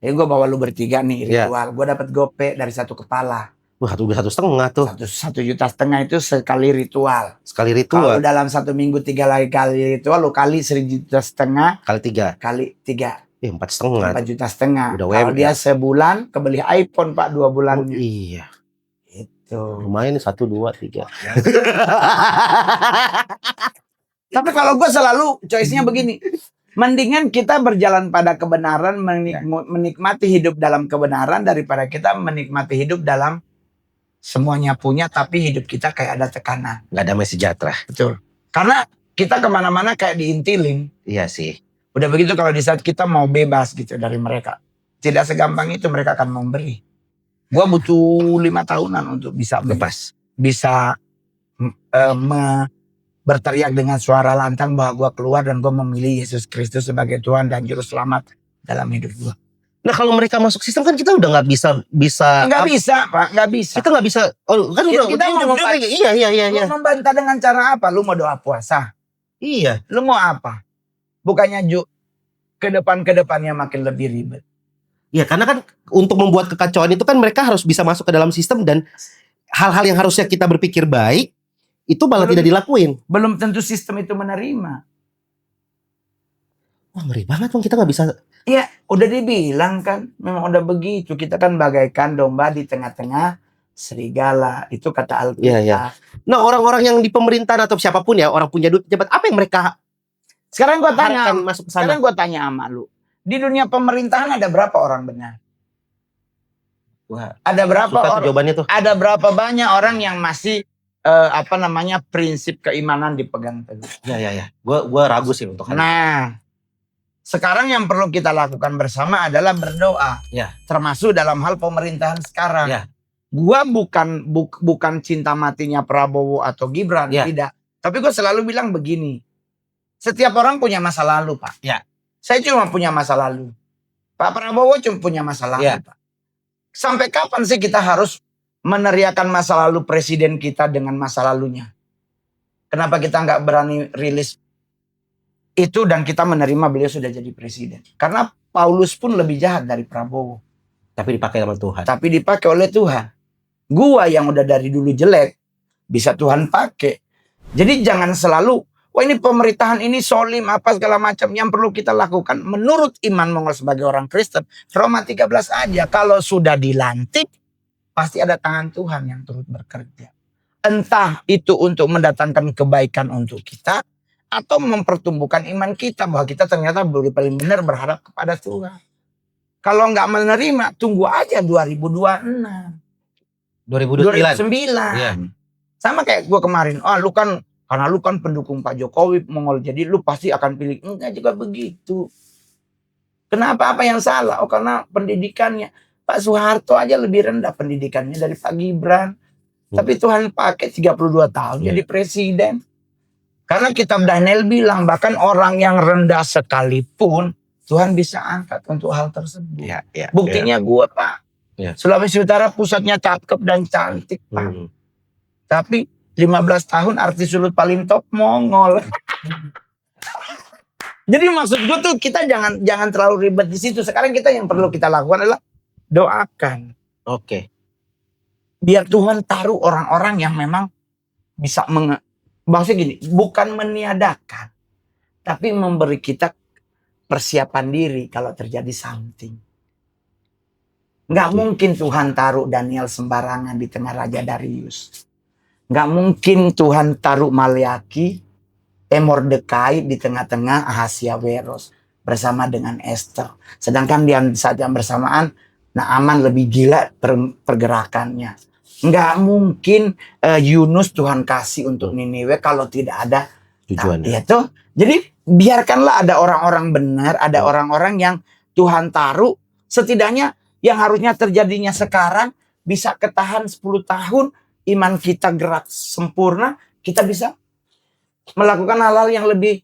gua bawa lu bertiga nih ritual, gua dapat gope dari satu kepala. Wah, 1,5 tuh. 1,5 juta itu sekali ritual. Sekali ritual. Kalau dalam 1 minggu 3 kali ritual, lu kali 1,5 juta. Kali 3. Kali 3. 4,5. 4,5 juta. Kalau ya. dia sebulan kebeli iPhone Pak 2 bulannya. Oh, iya. Itu. Lumayan 1, 2, 3. Tapi kalau gue selalu choice-nya begini. Mendingan kita berjalan pada kebenaran, menikmati hidup dalam kebenaran daripada kita menikmati hidup dalam semuanya punya tapi hidup kita kayak ada tekanan. Gak damai sejahtera. Betul. Karena kita kemana-mana kayak diintilin. Iya sih. Udah begitu kalau di saat kita mau bebas gitu dari mereka. Tidak segampang itu mereka akan memberi. Gua butuh 5 tahunan untuk bisa bebas. Bisa berteriak dengan suara lantang bahwa gua keluar dan gua memilih Yesus Kristus sebagai Tuhan dan Juru Selamat dalam hidup gua. Nah kalau mereka masuk sistem kan kita udah nggak bisa nggak bisa Pak, nggak bisa. Kita nggak bisa. Oh kan kita mau membantah. Iya. Lu membantah dengan cara apa? Lu mau doa puasa? Iya. Lu mau apa? Bukannya ke depannya makin lebih ribet. Iya karena kan untuk membuat kekacauan itu kan mereka harus bisa masuk ke dalam sistem dan hal-hal yang harusnya kita berpikir baik itu malah tidak dilakuin. Belum tentu sistem itu menerima. Wah ngeri banget Bang, kita nggak bisa. Ya udah dibilang kan, memang udah begitu. Kita kan bagaikan domba di tengah-tengah serigala. Itu kata Alkitab. Iya. Nah orang-orang yang di pemerintahan atau siapapun ya, orang punya duit pejabat, apa yang mereka sekarang gua tanya, masuk ke sana? Sekarang gua tanya sama lu. Di dunia pemerintahan ada berapa orang benar? Wah, ada berapa Susah tuh orang? jawabannya tuh. Ada berapa banyak orang yang masih prinsip keimanan dipegang teguh? Ya. Gua ragu sih untuk hal itu. Nah, sekarang yang perlu kita lakukan bersama adalah berdoa. Ya. Termasuk dalam hal pemerintahan sekarang. Ya. Gua bukan cinta matinya Prabowo atau Gibran, Ya. tidak. Tapi gue selalu bilang begini. Setiap orang punya masa lalu, Pak. Ya. Saya cuma punya masa lalu. Pak Prabowo cuma punya masa lalu, Ya. Pak. Sampai kapan sih kita harus meneriakan masa lalu presiden kita dengan masa lalunya? Kenapa kita nggak berani rilis itu dan kita menerima beliau sudah jadi presiden? Karena Paulus pun lebih jahat dari Prabowo. Tapi dipakai sama Tuhan. Tapi dipakai oleh Tuhan. Gua yang udah dari dulu jelek, bisa Tuhan pakai. Jadi jangan selalu, wah ini pemerintahan ini solim apa segala macam. Yang perlu kita lakukan menurut iman Mongol sebagai orang Kristen, Roma 13 aja. Kalau sudah dilantik, pasti ada tangan Tuhan yang turut bekerja. Entah itu untuk mendatangkan kebaikan untuk kita, atau mempertumbuhkan iman kita bahwa kita ternyata paling benar berharap kepada Tuhan. Kalau nggak menerima, tunggu aja 2026. 2009. 2009. Iya. Sama kayak gue kemarin. Karena lu kan pendukung Pak Jokowi Mongol, jadi lu pasti akan pilih. Enggak juga begitu. Kenapa? Apa yang salah? Oh karena pendidikannya. Pak Soeharto aja lebih rendah pendidikannya dari Pak Gibran. Tapi Tuhan pakai 32 tahun jadi presiden. Karena kitab Daniel bilang bahkan orang yang rendah sekalipun Tuhan bisa angkat untuk hal tersebut. Buktinya gue, Pak. Sulawesi Utara pusatnya cakep dan cantik, Pak. Tapi 15 tahun artis sulut paling top Mongol. Jadi maksud gue tuh kita jangan terlalu ribet di situ. Sekarang kita yang perlu kita lakukan adalah doakan. Oke. Biar Tuhan taruh orang-orang yang memang bisa maksudnya gini, bukan meniadakan, tapi memberi kita persiapan diri kalau terjadi something. Nggak mungkin Tuhan taruh Daniel sembarangan di tengah Raja Darius. Nggak mungkin Tuhan taruh Maleaki, Mordekai di tengah-tengah Ahasiaweros bersama dengan Esther. Sedangkan di saat yang bersamaan Naaman lebih gila pergerakannya. Nggak mungkin Yunus Tuhan kasih untuk Niniwe kalau tidak ada tujuannya. Jadi biarkanlah ada orang-orang benar, ada orang-orang yang Tuhan taruh setidaknya yang harusnya terjadinya sekarang bisa ketahan 10 tahun, iman kita gerak sempurna, kita bisa melakukan hal-hal yang lebih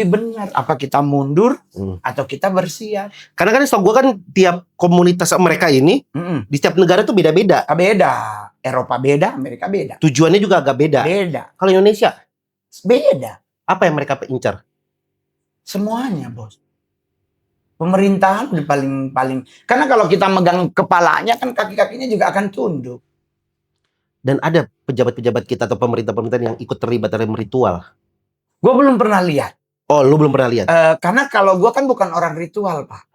benar. Apa kita mundur atau kita bersiap? Karena kan setahu gue kan tiap komunitas mereka ini di setiap negara tuh beda-beda. Beda. Eropa beda, Amerika beda. Tujuannya juga agak beda. Beda. Kalau Indonesia beda. Apa yang mereka incar? Semuanya, Bos. Pemerintahan udah paling. Karena kalau kita megang kepalanya kan kaki-kakinya juga akan tunduk. Dan ada pejabat-pejabat kita atau pemerintah-pemerintah yang ikut terlibat dalam ritual. Gue belum pernah lihat. Oh, lu belum pernah lihat? Karena kalau gue kan bukan orang ritual, Pak.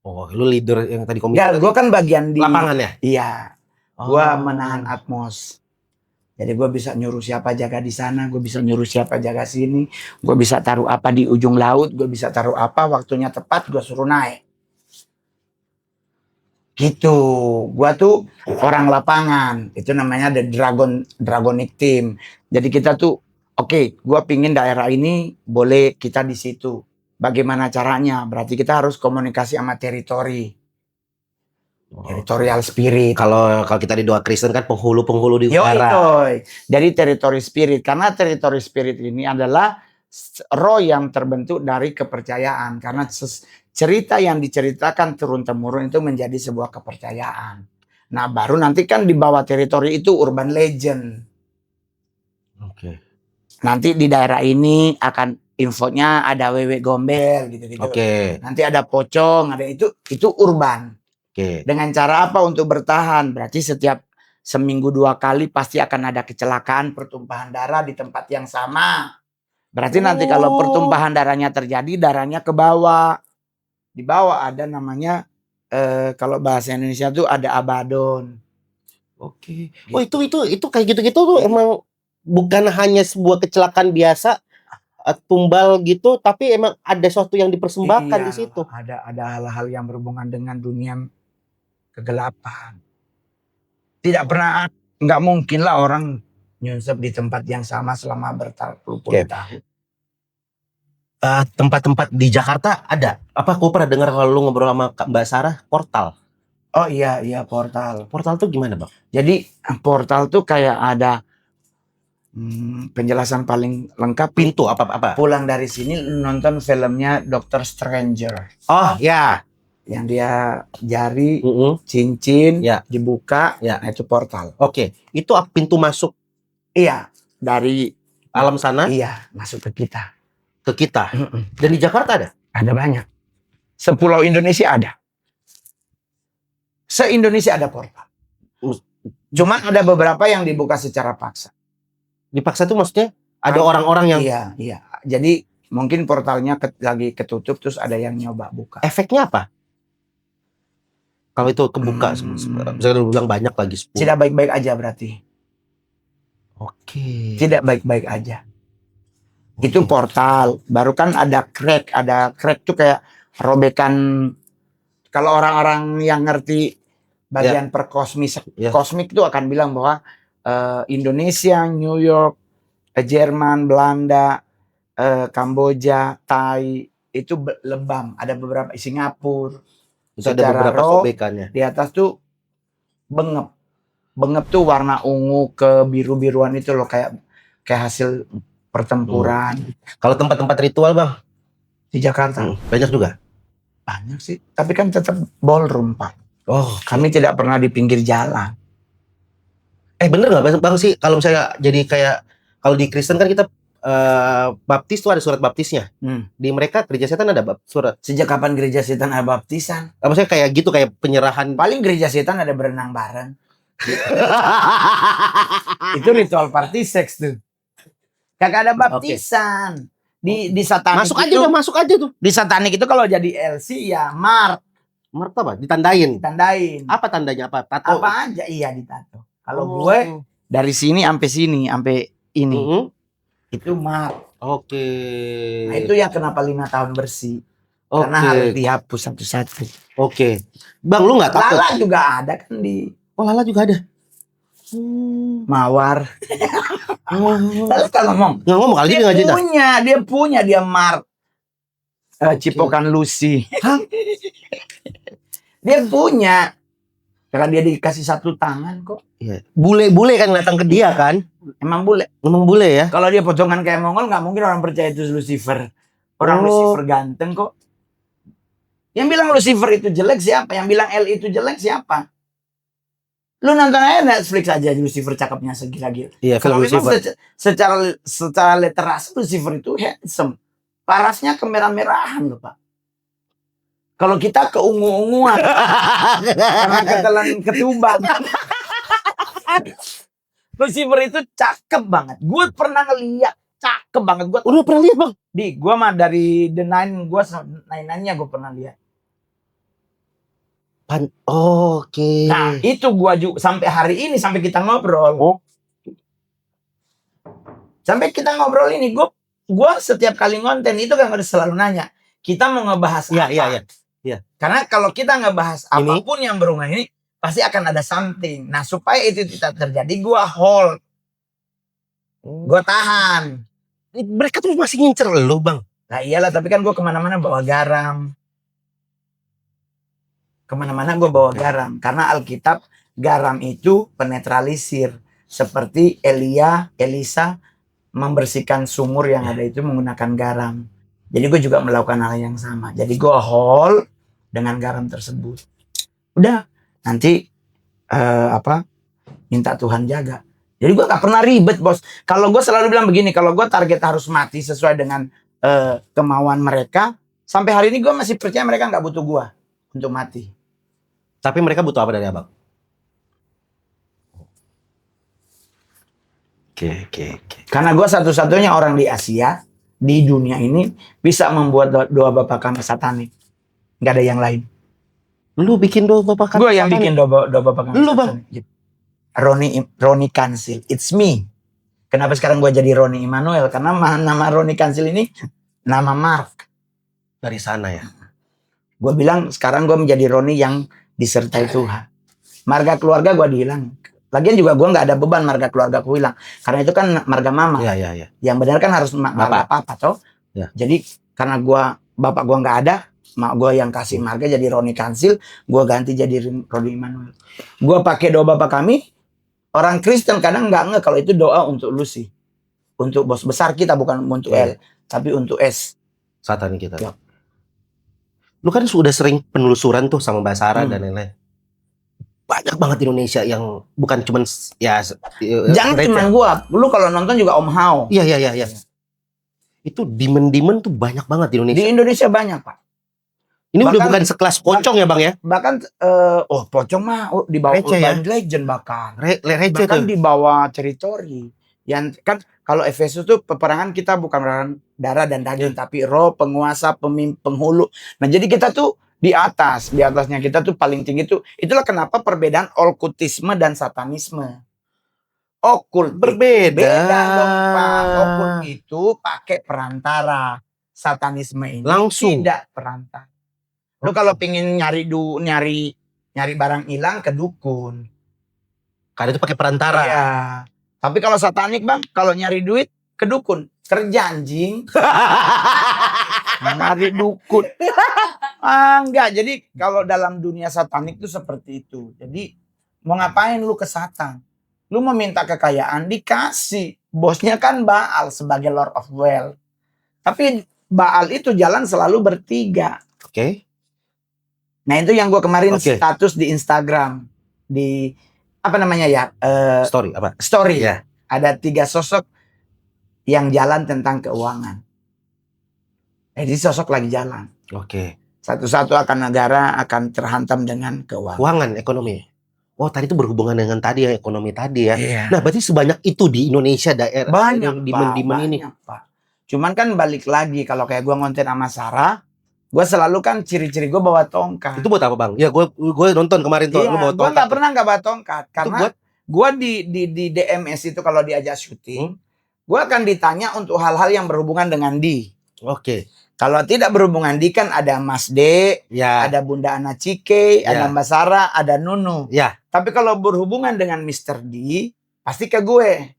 Oh, lu leader yang tadi komisi. Ya, gue kan bagian di lapangan ya? Iya. Gue menahan atmos. Jadi gue bisa nyuruh siapa jaga di sana, gue bisa nyuruh siapa jaga sini, gue bisa taruh apa di ujung laut, gue bisa taruh apa waktunya tepat gue suruh naik. Gitu. Gue tuh orang lapangan. Itu namanya the Dragonic Team. Jadi kita tuh oke, gue pingin daerah ini boleh kita di situ. Bagaimana caranya? Berarti kita harus komunikasi sama teritori. Territorial spirit. Kalau kita di doa Kristen kan penghulu di utara. Jadi territory spirit. Karena territory spirit ini adalah roh yang terbentuk dari kepercayaan. Karena cerita yang diceritakan turun-temurun itu menjadi sebuah kepercayaan. Nah baru nanti kan di bawah teritori itu urban legend. Oke. Nanti di daerah ini akan infonya ada wewe gombel gitu-gitu. Oke. Nanti ada pocong, ada itu urban. Oke. Dengan cara apa untuk bertahan? Berarti setiap seminggu 2 kali pasti akan ada kecelakaan pertumpahan darah di tempat yang sama. Berarti nanti kalau pertumpahan darahnya terjadi, darahnya ke bawah. Di bawah ada namanya kalau bahasa Indonesia tuh ada abadon. Oke. Oh itu kayak gitu-gitu tuh emang bukan hanya sebuah kecelakaan biasa tumbal gitu, tapi emang ada sesuatu yang dipersembahkan di situ. Ada hal-hal yang berhubungan dengan dunia kegelapan. Tidak pernah, nggak mungkin lah orang nyunsep di tempat yang sama selama berpuluh-puluh tahun. Tempat-tempat di Jakarta ada. Apa aku pernah dengar kalau lu ngobrol sama Mbak Sarah, portal. Oh iya, portal. Portal tuh gimana, Bang? Jadi portal tuh kayak ada penjelasan paling lengkap. Pintu apa? Pulang dari sini nonton filmnya Doctor Stranger. Oh ya. Yang dia jari, cincin, dibuka, nah itu portal. Oke, itu pintu masuk. Iya, dari alam sana. Iya, masuk ke kita. Dan di Jakarta ada? Ada banyak. Sepulau Indonesia ada. Se-Indonesia ada portal. Cuma ada beberapa yang dibuka secara paksa. Dipaksa tuh maksudnya ada orang-orang yang... Iya. Jadi mungkin portalnya lagi ketutup terus ada yang nyoba buka. Efeknya apa? Kalau itu kebuka, misalnya lu bilang banyak lagi 10. Tidak baik-baik aja berarti. Oke. Tidak baik-baik aja. Itu portal. Baru kan ada crack. Ada crack tuh kayak robekan. Kalau orang-orang yang ngerti bagian kosmik tuh akan bilang bahwa Indonesia, New York, Jerman, Belanda, Kamboja, Thai itu lebam. Ada beberapa, Singapura. Ada beberapa robekannya. Di atas tuh bengep. Bengep tuh warna ungu ke biru-biruan itu loh, kayak hasil pertempuran. Kalau tempat-tempat ritual, Bang, di Jakarta banyak juga. Banyak sih, tapi kan tetap ballroom, Pak. Oh, kami tidak pernah di pinggir jalan. Bener nggak, Bang, sih kalau misalnya jadi kayak kalau di Kristen kan kita baptis tuh ada surat baptisnya. Di mereka gereja setan ada surat. Sejak kapan gereja setan ada baptisan? Maksudnya kayak gitu, kayak penyerahan. Paling gereja setan ada berenang bareng. Itu ritual party seks tuh. Kagak ada baptisan. Di satanik masuk aja tuh. Di satanik itu kalau jadi LC ya mark apa? Ditandain. Apa tandanya? Apa? Tato. Apa aja, iya ditato. Kalau gue dari sini sampai ini. Itu mark. Oke. Nah itu ya kenapa 5 tahun bersih. Karena harus dihapus satu-satu. Oke. Bang, lu nggak takut? Lala juga ada kan di. Oh, lala juga ada. Mawar. Lalu kalau ngomong kali dia punya mark cipokan Lucy. Dia punya. Karena dia dikasih satu tangan kok. Iya. Bule kan datang ke dia kan? Emang bule ya. Kalau dia potongan kayak Mongol nggak mungkin orang percaya itu Lucifer. Orang Lucifer ganteng kok. Yang bilang Lucifer itu jelek siapa? Yang bilang L itu jelek siapa? Lu nonton aja Netflix aja, Lucifer cakepnya segila-gila. Iya, kalau memang secara literasi Lucifer itu handsome. Parasnya kemerah-merahan loh, Pak. Kalau kita keungu-unguan karena ketelan ketuban. Lucifer itu cakep banget. Gue pernah ngeliat, cakep banget. Udah pernah lihat, Bang? Gue mah dari The Nine, Nine-nya gue pernah lihat. Oke. Nah itu gue juga sampai hari ini, sampai kita ngobrol. Sampai kita ngobrol ini, gue setiap kali ngonten itu kan harus selalu nanya, kita mau ngebahas apa? Iya. Karena kalau kita ngebahas apapun yang berhubungan ini, pasti akan ada something. Nah supaya itu tidak terjadi, gue hold. Gue tahan. Mereka tuh masih ngincer lo, Bang. Nah iyalah, tapi kan gue kemana-mana bawa garam. Karena Alkitab, garam itu penetralisir. Seperti Elisa membersihkan sumur yang ada itu menggunakan garam. Jadi gue juga melakukan hal yang sama. Jadi gue hold dengan garam tersebut. Udah, nanti minta Tuhan jaga. Jadi gue gak pernah ribet, bos. Kalau gue selalu bilang begini, kalau gue target harus mati sesuai dengan kemauan mereka, sampai hari ini gue masih percaya mereka gak butuh gue untuk mati. Tapi mereka butuh apa dari Abang? Oke. Karena gue satu-satunya orang di Asia, di dunia ini, bisa membuat doa Bapa Kami satanik. Gak ada yang lain. Lu bikin doa Bapa Kami? Gue yang bikin doa Bapa Kami. Lu, Bang? Roni Kansil. It's me. Kenapa sekarang gue jadi Roni Immanuel? Karena nama Roni Kansil ini nama Mark. Dari sana ya? Gue bilang sekarang gue menjadi Roni yang disertai Tuhan. Marga keluarga gue dihilang. Lagian juga gue nggak ada beban marga keluarga gue hilang. Karena itu kan marga mama. Iya. Yang benar kan harus marga papa toh. Ya. Jadi karena bapak gue nggak ada, mak gue yang kasih marga jadi Roni Kansil, gue ganti jadi Roni Immanuel. Gue pakai doa bapak kami. Orang Kristen kadang nggak kalau itu doa untuk lu sih. Untuk bos besar kita, bukan untuk L, tapi untuk S. Satan kita. Ya. Lu kan sudah sering penelusuran tuh sama Mbak Sarah dan lain-lain. Banyak banget Indonesia yang bukan cuman ya jangan cuma gua. Lu kalau nonton juga Om Hao. Iya. Itu demon tuh banyak banget di Indonesia. Di Indonesia banyak, Pak. Ini bahkan, udah bukan sekelas pocong ya, Bang ya? Bahkan pocong mah di bawah Urban Legend bahkan. Bahkan di bawah teritori. Yang kan kalau Efesus tuh peperangan kita bukan peperangan darah dan daging, tapi roh, penguasa, penghulu. Nah, jadi kita tuh di atasnya kita tuh paling tinggi tuh. Itulah kenapa perbedaan okultisme dan satanisme. Okult berbeda dong, Pak. Okult itu pakai perantara. Satanisme ini langsung tidak perantara. Lu kalau pengen nyari barang hilang ke dukun. Karena itu pakai perantara. Iya. Tapi kalau satanik, Bang, kalau nyari duit ke dukun, kerja anjing. Nyari dukun. Enggak. Jadi kalau dalam dunia satanik itu seperti itu. Jadi mau ngapain lu ke Satan? Lu mau minta kekayaan dikasih. Bosnya kan Baal sebagai Lord of Wealth. Tapi Baal itu jalan selalu bertiga. Oke. Nah itu yang gue kemarin status di Instagram. Di apa namanya ya? Story apa? Story. Ya. Ada 3 sosok yang jalan tentang keuangan. Jadi sosok lagi jalan. Oke. Satu-satu negara akan terhantam dengan keuangan. Keuangan, ekonomi. Oh tadi itu berhubungan dengan tadi ya, ekonomi tadi ya. Iya. Nah berarti sebanyak itu di Indonesia daerah. Banyak demon ini. Pak. Cuman kan balik lagi kalau kayak gue ngonten sama Sarah. Gue selalu kan ciri-ciri gue bawa tongkat. Itu buat apa, Bang? Ya gue nonton kemarin tuh, lu bawa tongkat. Gue nggak pernah nggak bawa tongkat karena gue di DMS itu kalau diajak syuting, gue akan ditanya untuk hal-hal yang berhubungan dengan Di. Oke. Kalau tidak berhubungan Di kan ada Mas D, ada Bunda Ana Cike, ada Mbak Sarah, ada Nunu. Ya. Tapi kalau berhubungan dengan Mr. D, pasti ke gue.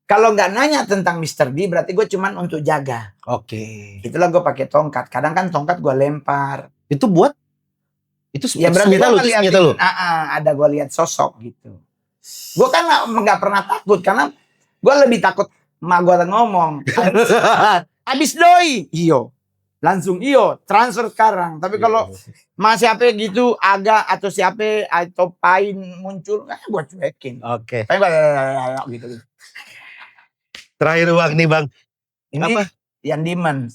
Kalau nggak nanya tentang Mr. D, berarti gue cuman untuk jaga. Oke. Itulah gue pakai tongkat. Kadang kan tongkat gue lempar. Itu buat? Itu ya berarti lu. Ada gue lihat sosok gitu. Gue kan nggak pernah takut karena gue lebih takut emak gue ngomong. Abis doi, iyo. Langsung iyo, transfer sekarang. Tapi kalau mas siapa gitu agak atau siapa atau pain muncul, gue cuekin. Oke. Gitu. Terakhir Bang nih Bang. Ini apa? Yang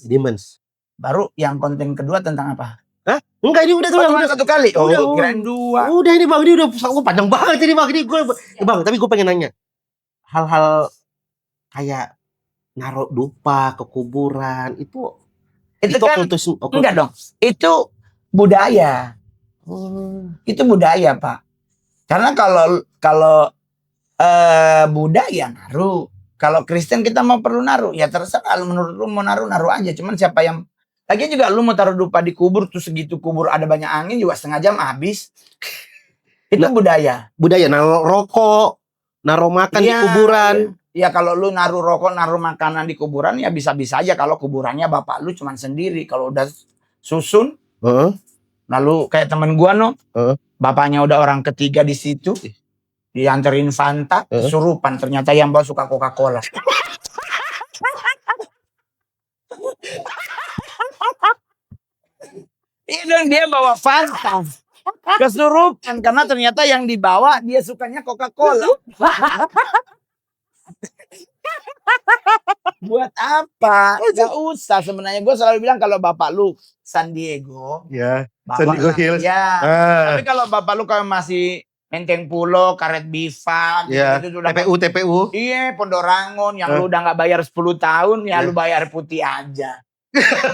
Demons. Baru yang konten kedua tentang apa? Hah? Enggak, ini udah satu kali. Oh, kirain 2. Udah ini Bang, ini udah panjang banget ini Bang. Ini gue Bang, tapi gue pengen nanya. Hal-hal kayak naruh dupa ke kuburan itu kan enggak dong. Itu budaya. Itu budaya, Pak. Karena kalau budaya naruh. Kalau Kristen kita mau perlu naruh, ya terserah. Menurut lu mau naruh aja. Cuman siapa yang lagi juga lu mau taruh dupa di kubur tuh segitu kubur ada banyak angin juga setengah jam habis. Itu budaya. Budaya naruh rokok, naruh makan di kuburan. Ya kalau lu naruh rokok, naruh makanan di kuburan ya bisa-bisa aja kalau kuburannya bapak lu cuman sendiri. Kalau udah susun, lalu kayak temen gua bapaknya udah orang ketiga di situ. Dianterin Fanta, kesurupan. Ternyata yang bawa suka Coca-Cola. Iya dong, dia bawa Fanta. Kesurupan. Karena ternyata yang dibawa dia sukanya Coca-Cola. Buat apa? Gak usah sebenarnya. Gue selalu bilang kalau bapak lu San Diego. Ya, San Diego Hills. Ya. Tapi kalau bapak lu kalau masih Menteng Pulo, Karet Bifak, gitu udah TPU. Iya, Pondorangon yang lu udah gak bayar 10 tahun, ya lu bayar putih aja.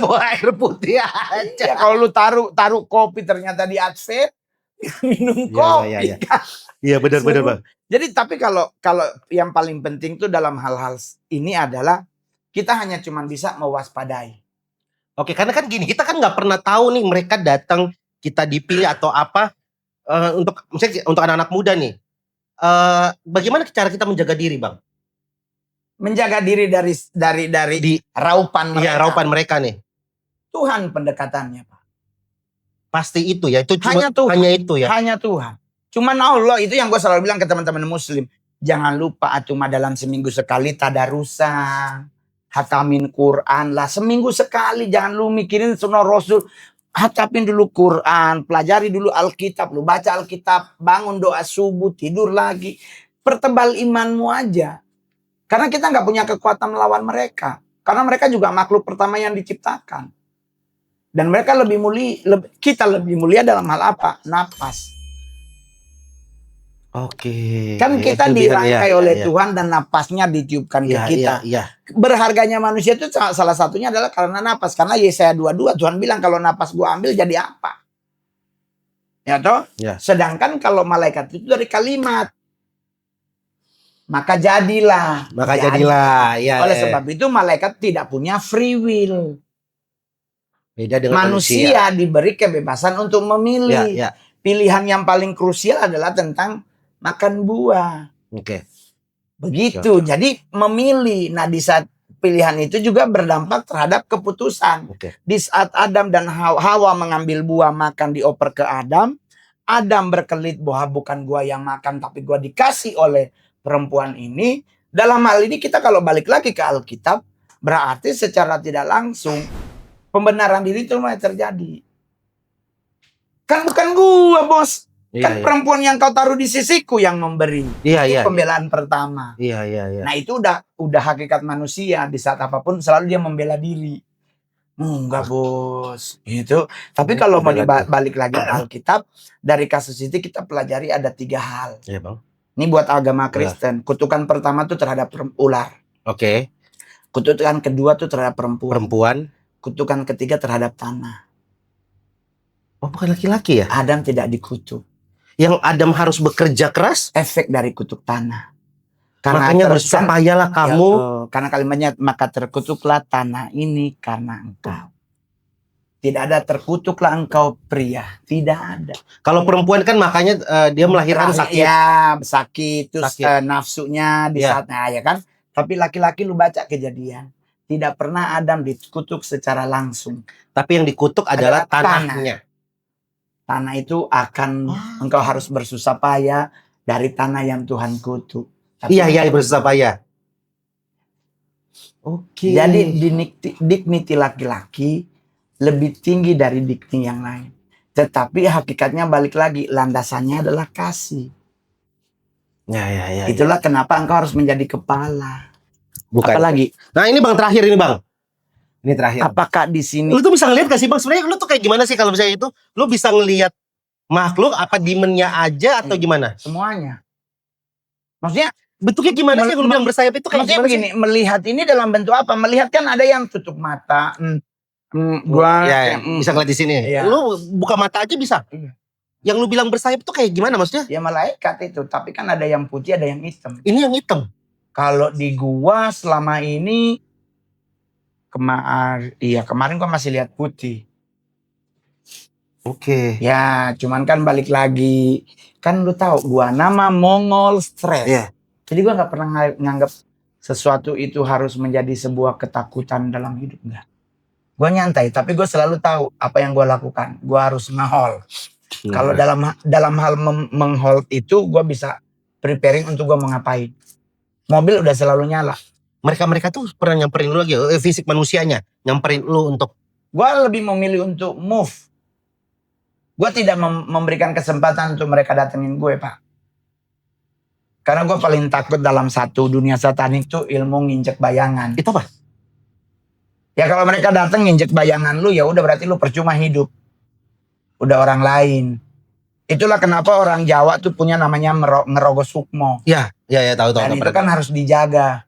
Air putih aja. Ya, kalau lu taruh kopi ternyata di Advent, minum kopi. Iya, benar Bang. Jadi tapi kalau yang paling penting tuh dalam hal-hal ini adalah kita hanya cuma bisa mewaspadai. Oke, karena kan gini, kita kan nggak pernah tahu nih mereka datang, kita dipilih atau apa. untuk anak-anak muda nih, bagaimana cara kita menjaga diri, Bang? Menjaga diri dari raupan mereka. Iya, raupan mereka nih. Tuhan pendekatannya, Pak. Pasti itu ya. Itu cuma Hanya Tuhan. hanya itu ya. Hanya Tuhan. Cuman Allah, itu yang gue selalu bilang ke teman-teman muslim. Jangan lupa cuma dalam seminggu sekali tadarusan, hatamin Quran lah. Seminggu sekali, jangan lu mikirin sunnah Rasul. Hatapin dulu Quran, pelajari dulu Alkitab, lu baca Alkitab, bangun doa subuh, tidur lagi. Pertebal imanmu aja. Karena kita nggak punya kekuatan melawan mereka. Karena mereka juga makhluk pertama yang diciptakan. Dan mereka kita lebih mulia dalam hal apa? Napas. Oke. Kan kita dirangkai oleh Tuhan dan napasnya ditiupkan ke kita. Berharganya manusia itu salah satunya adalah karena napas. Karena Yesaya 22 Tuhan bilang kalau napas gua ambil jadi apa? Ya toh? Ya. Sedangkan kalau malaikat itu dari kalimat. Maka jadilah. Ya, oleh sebab itu malaikat tidak punya free will. Beda dengan manusia diberi kebebasan untuk memilih. Pilihan yang paling krusial adalah tentang makan buah. Oke. Begitu. Jadi memilih. Nah, di saat pilihan itu juga berdampak terhadap keputusan. Di saat Adam dan Hawa mengambil buah, makan, dioper ke Adam. Adam berkelit bahwa bukan gua yang makan, tapi gua dikasih oleh perempuan ini. Dalam hal ini kita kalau balik lagi ke Alkitab, berarti secara tidak langsung pembenaran diri itu mulai terjadi. Kan bukan gua, bos. Kan perempuan yang kau taruh di sisiku yang memberi. Itu pembelaan pertama. Nah, itu udah hakikat manusia. Di saat apapun selalu dia membela diri. Enggak, bos. Gitu. Tapi kalau mau balik lagi ke Alkitab, dari kasus itu kita pelajari ada 3 hal. Iya, Bang. Ini buat agama Kristen. Kutukan pertama tuh terhadap ular. Oke. Kutukan kedua tuh terhadap perempuan. Kutukan ketiga terhadap tanah. Oh, bukan laki-laki ya? Adam tidak dikutuk. Yang Adam harus bekerja keras? Efek dari kutuk tanah. Makanya bersumpayalah kamu. Karena kalimatnya, maka terkutuklah tanah ini karena engkau. Tidak ada terkutuklah engkau pria. Tidak ada. Kalau perempuan kan makanya dia melahirkan sakit. Ya, sakit. Terus nafsunya di saat, ya kan. Tapi laki-laki lu baca Kejadian. Tidak pernah Adam dikutuk secara langsung. Tapi yang dikutuk adalah tanahnya. Tanah itu akan engkau harus bersusah payah dari tanah yang Tuhan kutuk. Iya, bersusah payah. Oke. Jadi dignity laki-laki lebih tinggi dari dignity yang lain. Tetapi hakikatnya balik lagi, landasannya adalah kasih. Itulah kenapa engkau harus menjadi kepala. Bukan. Apalagi? Nah, ini Bang terakhir ini, Bang. Ini terakhir. Apakah di sini lu tuh bisa ngelihat gak sih, Bang? Sebenarnya lu tuh kayak gimana sih kalau misalnya itu? Lu bisa ngelihat makhluk apa demonnya aja atau gimana? Semuanya. Maksudnya bentuknya gimana sih kalau bilang bersayap itu kayak maksudnya begini, melihat ini dalam bentuk apa? Melihat kan ada yang tutup mata. Bisa ngeliat di sini. Lu buka mata aja bisa. Yang lu bilang bersayap itu kayak gimana maksudnya? Ya malaikat itu, tapi kan ada yang putih, ada yang hitam. Ini yang hitam. Kalau di gua selama ini kemarin gua masih lihat putih. Oke. Ya, cuman kan balik lagi. Kan lu tahu gua nama Mongol stres. Jadi gua nggak pernah nganggap sesuatu itu harus menjadi sebuah ketakutan dalam hidup, enggak. Gua nyantai, tapi gua selalu tahu apa yang gua lakukan. Gua harus nge-hold. Kalau dalam hal meng-hold itu gua bisa preparing untuk gua mau ngapain. Mobil udah selalu nyala. Mereka tuh pernah nyamperin lu lagi, fisik manusianya nyamperin lu untuk. Gua lebih memilih untuk move. Gua tidak memberikan kesempatan untuk mereka datengin gue, Pak. Karena gue paling takut dalam satu dunia satanik tuh ilmu nginjek bayangan. Itu apa? Ya kalau mereka datang nginjek bayangan lu, ya udah berarti lu percuma hidup. Udah orang lain. Itulah kenapa orang Jawa tuh punya namanya ngerogo sukmo. Ya, tahu. Dan itu kan harus dijaga.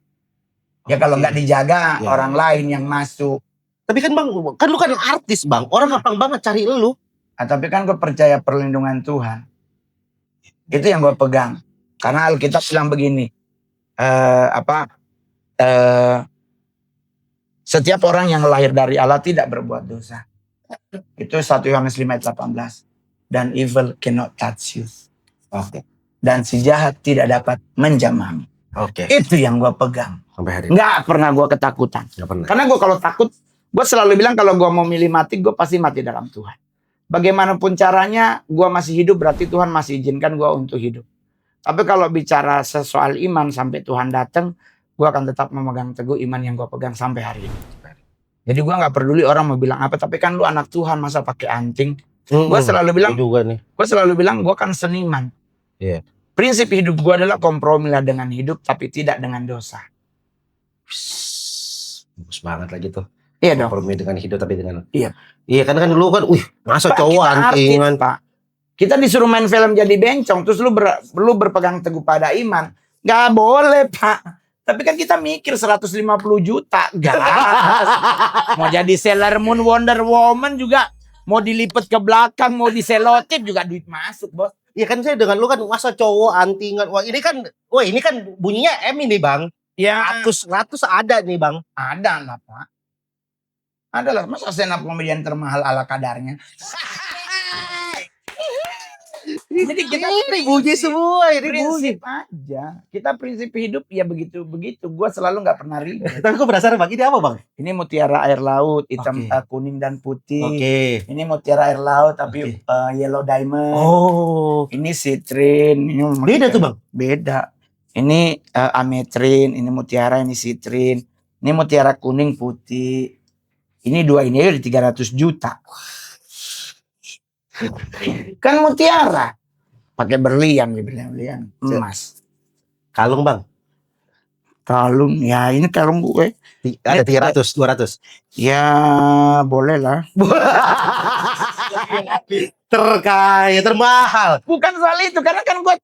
Ya kalau nggak dijaga, orang lain yang masuk. Tapi kan Bang, kan lu kan artis, Bang. Orang gampang banget cari lu. Tapi kan gue percaya perlindungan Tuhan. Itu yang gue pegang. Karena Alkitab bilang begini. Setiap orang yang lahir dari Allah tidak berbuat dosa. Itu 1 Yohanes 5 ayat 18. dan evil cannot touch you. Oke. Dan si jahat tidak dapat menjamahmu. Oke. Itu yang gue pegang. Sampai hari ini. Nggak pernah gue ketakutan. Nggak pernah. Karena gue kalau takut, gue selalu bilang kalau gue mau milih mati, gue pasti mati dalam Tuhan. Bagaimanapun caranya, gue masih hidup, berarti Tuhan masih izinkan gue untuk hidup. Tapi kalau bicara soal iman sampai Tuhan datang, gue akan tetap memegang teguh iman yang gue pegang sampai hari ini. Jadi gue nggak peduli orang mau bilang apa, tapi kan lu anak Tuhan masa pakai anting. Gue selalu bilang, gue kan seniman. Iya. Prinsip hidup gue adalah kompromilah dengan hidup, tapi tidak dengan dosa. Bagus banget lagi tuh. Iya dong. Kompromi dengan hidup tapi dengan. Iya. Iya kan dulu kan, masa Pak, cowok antingan Pak. Kita disuruh main film jadi bencong, terus lu berpegang teguh pada iman. Gak boleh, Pak. Tapi kan kita mikir 150 juta. Gas. Mau jadi Sailor Moon, Wonder Woman juga. Mau dilipet ke belakang, mau diselotip juga duit masuk, bos. Iya kan saya dengan lu kan masa cowok antingan. Wah ini kan bunyinya M ini bang. Ya. Ratus ada nih bang. Ada lah Pak. Ada lah. Masa stand up komedian termahal ala kadarnya. Jadi kita bunyi semua ini bunyi. prinsip aja. Kita prinsip hidup ya begitu-begitu. Gue selalu nggak pernah ribet. Tapi gue penasaran bang, ini apa bang? Ini mutiara air laut, hitam, Oke. kuning dan putih. Oke. Ini mutiara air laut tapi yellow diamond. Oh. Ini citrin. Ini Beda tuh bang? Beda. Ini ametrin, ini mutiara, ini citrin. Ini mutiara kuning putih. Ini dua ini udah 300 juta. Kan mutiara. Pakai berlian, berlian. Emas. Kalung bang? Kalung, ya ini kalung gue. Ada 300, 200. Ya boleh lah. Terkaya, termahal. Bukan soal itu, karena kan gue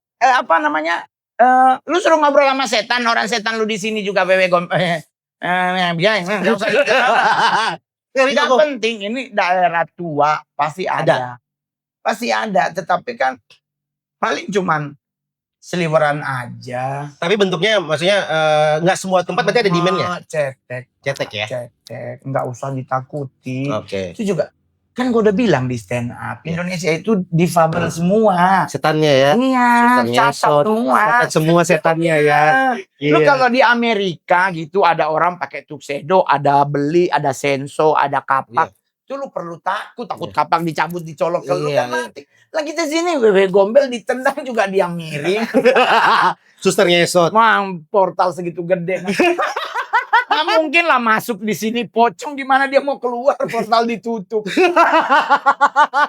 lu suruh ngobrol sama setan, orang setan lu di sini juga wewe Tidak penting, ini daerah tua pasti ada. Pasti ada, tetapi kan paling cuman seliweran aja. Tapi bentuknya maksudnya nggak semua tempat berarti ada demand-nya. Cetek ya. Cetek, nggak usah ditakuti. Oke. Itu juga kan gue udah bilang di stand up, Indonesia itu difabel semua. Setannya ya. Iya, cacat semua. Cacat semua setannya ya. Lu kalau di Amerika gitu ada orang pakai tuxedo, ada beli, ada senso, ada kapak. Itu lu perlu takut kapak dicabut, dicolok ke lu kan mati. Lagi di sini wewe gombel ditendang juga dia miring. Suster ngesot. Mang portal segitu gede. Nggak mungkin lah masuk di sini pocong, gimana dia mau keluar, portal ditutup.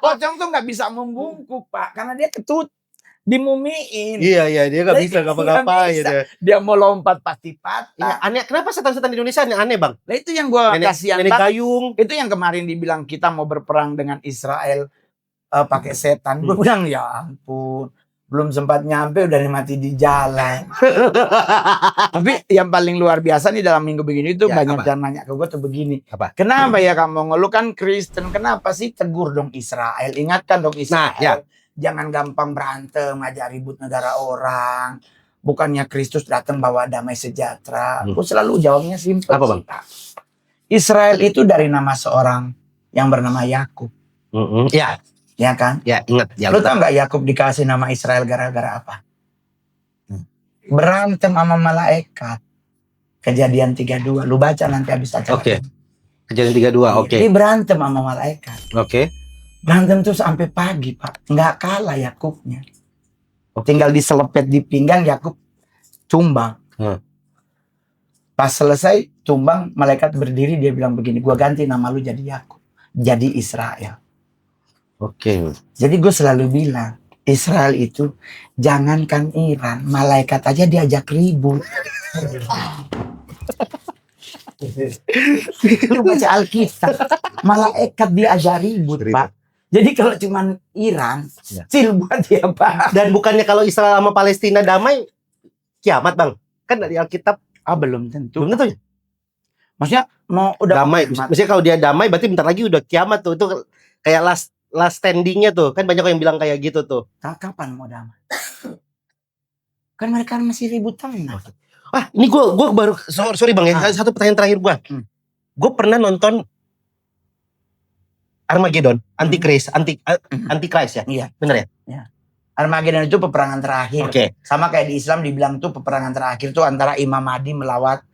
Pocong tuh nggak bisa membungkuk Pak, karena dia ketut dimumiin. Iya dia nggak bisa ngapa-ngapain ya. Dia mau lompat pasti patah. Ya, aneh, kenapa setan-setan di Indonesia aneh bang? Nah itu yang gue kasihan Nenek banget. gayung. Itu yang kemarin dibilang kita mau berperang dengan Israel pakai setan. Gue bilang ya ampun, belum sempat nyampe udah mati di jalan. Tapi yang paling luar biasa nih dalam minggu begini itu banyak yang nanya ke gue tuh begini. Apa? Kenapa ya kamu ngeluh, kan Kristen? Kenapa sih? Tegur dong Israel, ingatkan dong Israel. Nah, jangan gampang berantem, ngajak ribut negara orang. Bukannya Kristus datang bawa damai sejahtera. Gue selalu jawabnya simpel. Apa bang? Israel itu dari nama seorang yang bernama Yakub. Ya. Ya kan? Ya ingat. Ya, lu tau gak Yakub dikasih nama Israel gara-gara apa? Berantem sama malaikat. Kejadian 32. Lu baca nanti habis acara. Oke. Kejadian 32. Oke. Dia berantem sama malaikat. Oke. Berantem tuh sampai pagi Pak. Nggak kalah Yakubnya. Tinggal diselepet di pinggang, Yakub tumbang. Pas selesai tumbang, malaikat berdiri, dia bilang begini, gua ganti nama lu jadi Yakub, jadi Israel. Oke. Jadi gue selalu bilang, Israel itu jangankan Iran, malaikat aja diajak ribut. Lu baca Alkitab, malaikat diajak ribut Pak. Jadi kalau cuman Iran, cil buat dia Pak. Dan bukannya kalau Israel sama Palestina damai, kiamat bang? Kan dari Alkitab. Belum tentu. Belum tentu ya? Maksudnya mau udah damai. Maksudnya kalau dia damai berarti bentar lagi udah kiamat tuh. Itu kayak last standingnya tuh. Kan banyak yang bilang kayak gitu tuh. Kapan mau damai? Kan mereka masih ributan. Ini gue baru sorry bang ya. Satu pertanyaan terakhir gue. Gue pernah nonton Armageddon, anti-Christ, anti-Christ ya? Iya. Bener ya? Ya. Armageddon itu peperangan terakhir. Oke. Sama kayak di Islam dibilang tuh peperangan terakhir tuh antara Imam Mahdi melawat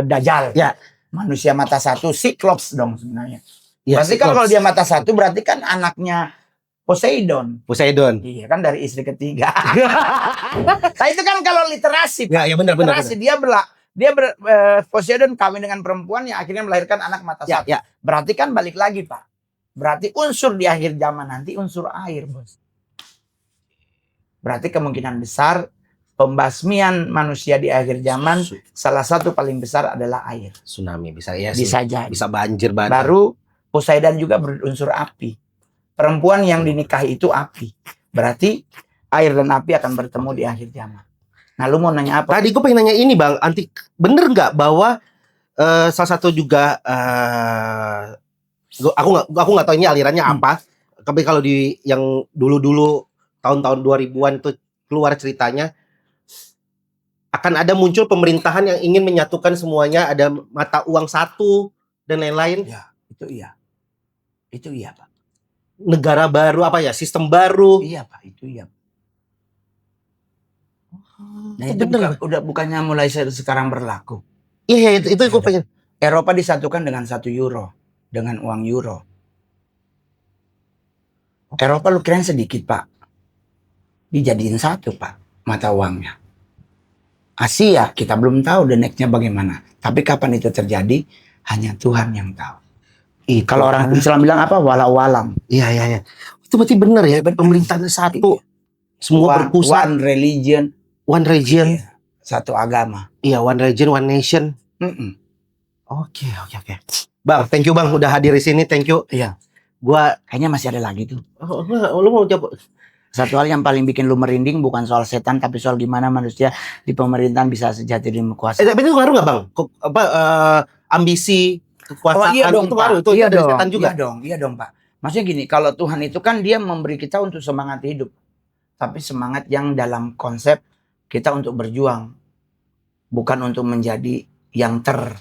Dajjal. Ya. Manusia mata satu, Cyclops dong sebenarnya. Ya, berarti kan kalau dia mata satu berarti kan anaknya Poseidon. Iya kan dari istri ketiga. Nah itu kan kalau literasi. Ya benar. Literasi Poseidon kawin dengan perempuan yang akhirnya melahirkan anak mata satu. Ya. Berarti kan balik lagi Pak. Berarti unsur di akhir zaman nanti unsur air, Bos. Berarti kemungkinan besar pembasmian manusia di akhir zaman salah satu paling besar adalah air. Tsunami bisa ya. Bisa jadi. Bisa banjir bandang. Baru Poseidon juga berunsur api. Perempuan yang dinikahi itu api. Berarti air dan api akan bertemu di akhir zaman. Nah, lu mau nanya apa? Tadi gue pengen nanya ini, Bang. Bener nggak bahwa salah satu juga aku nggak tahu ini alirannya apa. Tapi kalau di yang dulu tahun-tahun 2000-an tuh keluar ceritanya akan ada muncul pemerintahan yang ingin menyatukan semuanya, ada mata uang satu dan lain-lain. Ya, itu iya. Itu iya, Pak. Negara baru apa ya? Sistem baru. Iya, Pak. Itu iya. Nah, itu bukannya mulai sekarang berlaku. Iya, itu gue pengen. Eropa disatukan dengan 1 euro. Dengan uang euro. Eropa lu kirain sedikit, Pak. Dijadiin satu, Pak. Mata uangnya. Asia, kita belum tahu the next-nya bagaimana. Tapi kapan itu terjadi, hanya Tuhan yang tahu. Kalau orang Islam bilang apa? Walau-walam. Iya. Itu berarti benar ya, pemerintahan satu. Semua berpusat. One religion. Iya. Satu agama. Iya, one religion, one nation. Oke. Bang, thank you Bang udah hadir di sini, thank you. Iya. Gua kayaknya masih ada lagi tuh. Lu mau coba? Satu hal yang paling bikin lu merinding bukan soal setan tapi soal gimana manusia di pemerintahan bisa sejati dan berkuasa. Tapi itu ngaruh nggak Bang? Ambisi, kekuasaan iya dong, itu ngaruh. Itu iya dari dong, setan juga. Iya dong Pak. Maksudnya gini, kalau Tuhan itu kan dia memberi kita untuk semangat hidup. Tapi semangat yang dalam konsep kita untuk berjuang. Bukan untuk menjadi yang 12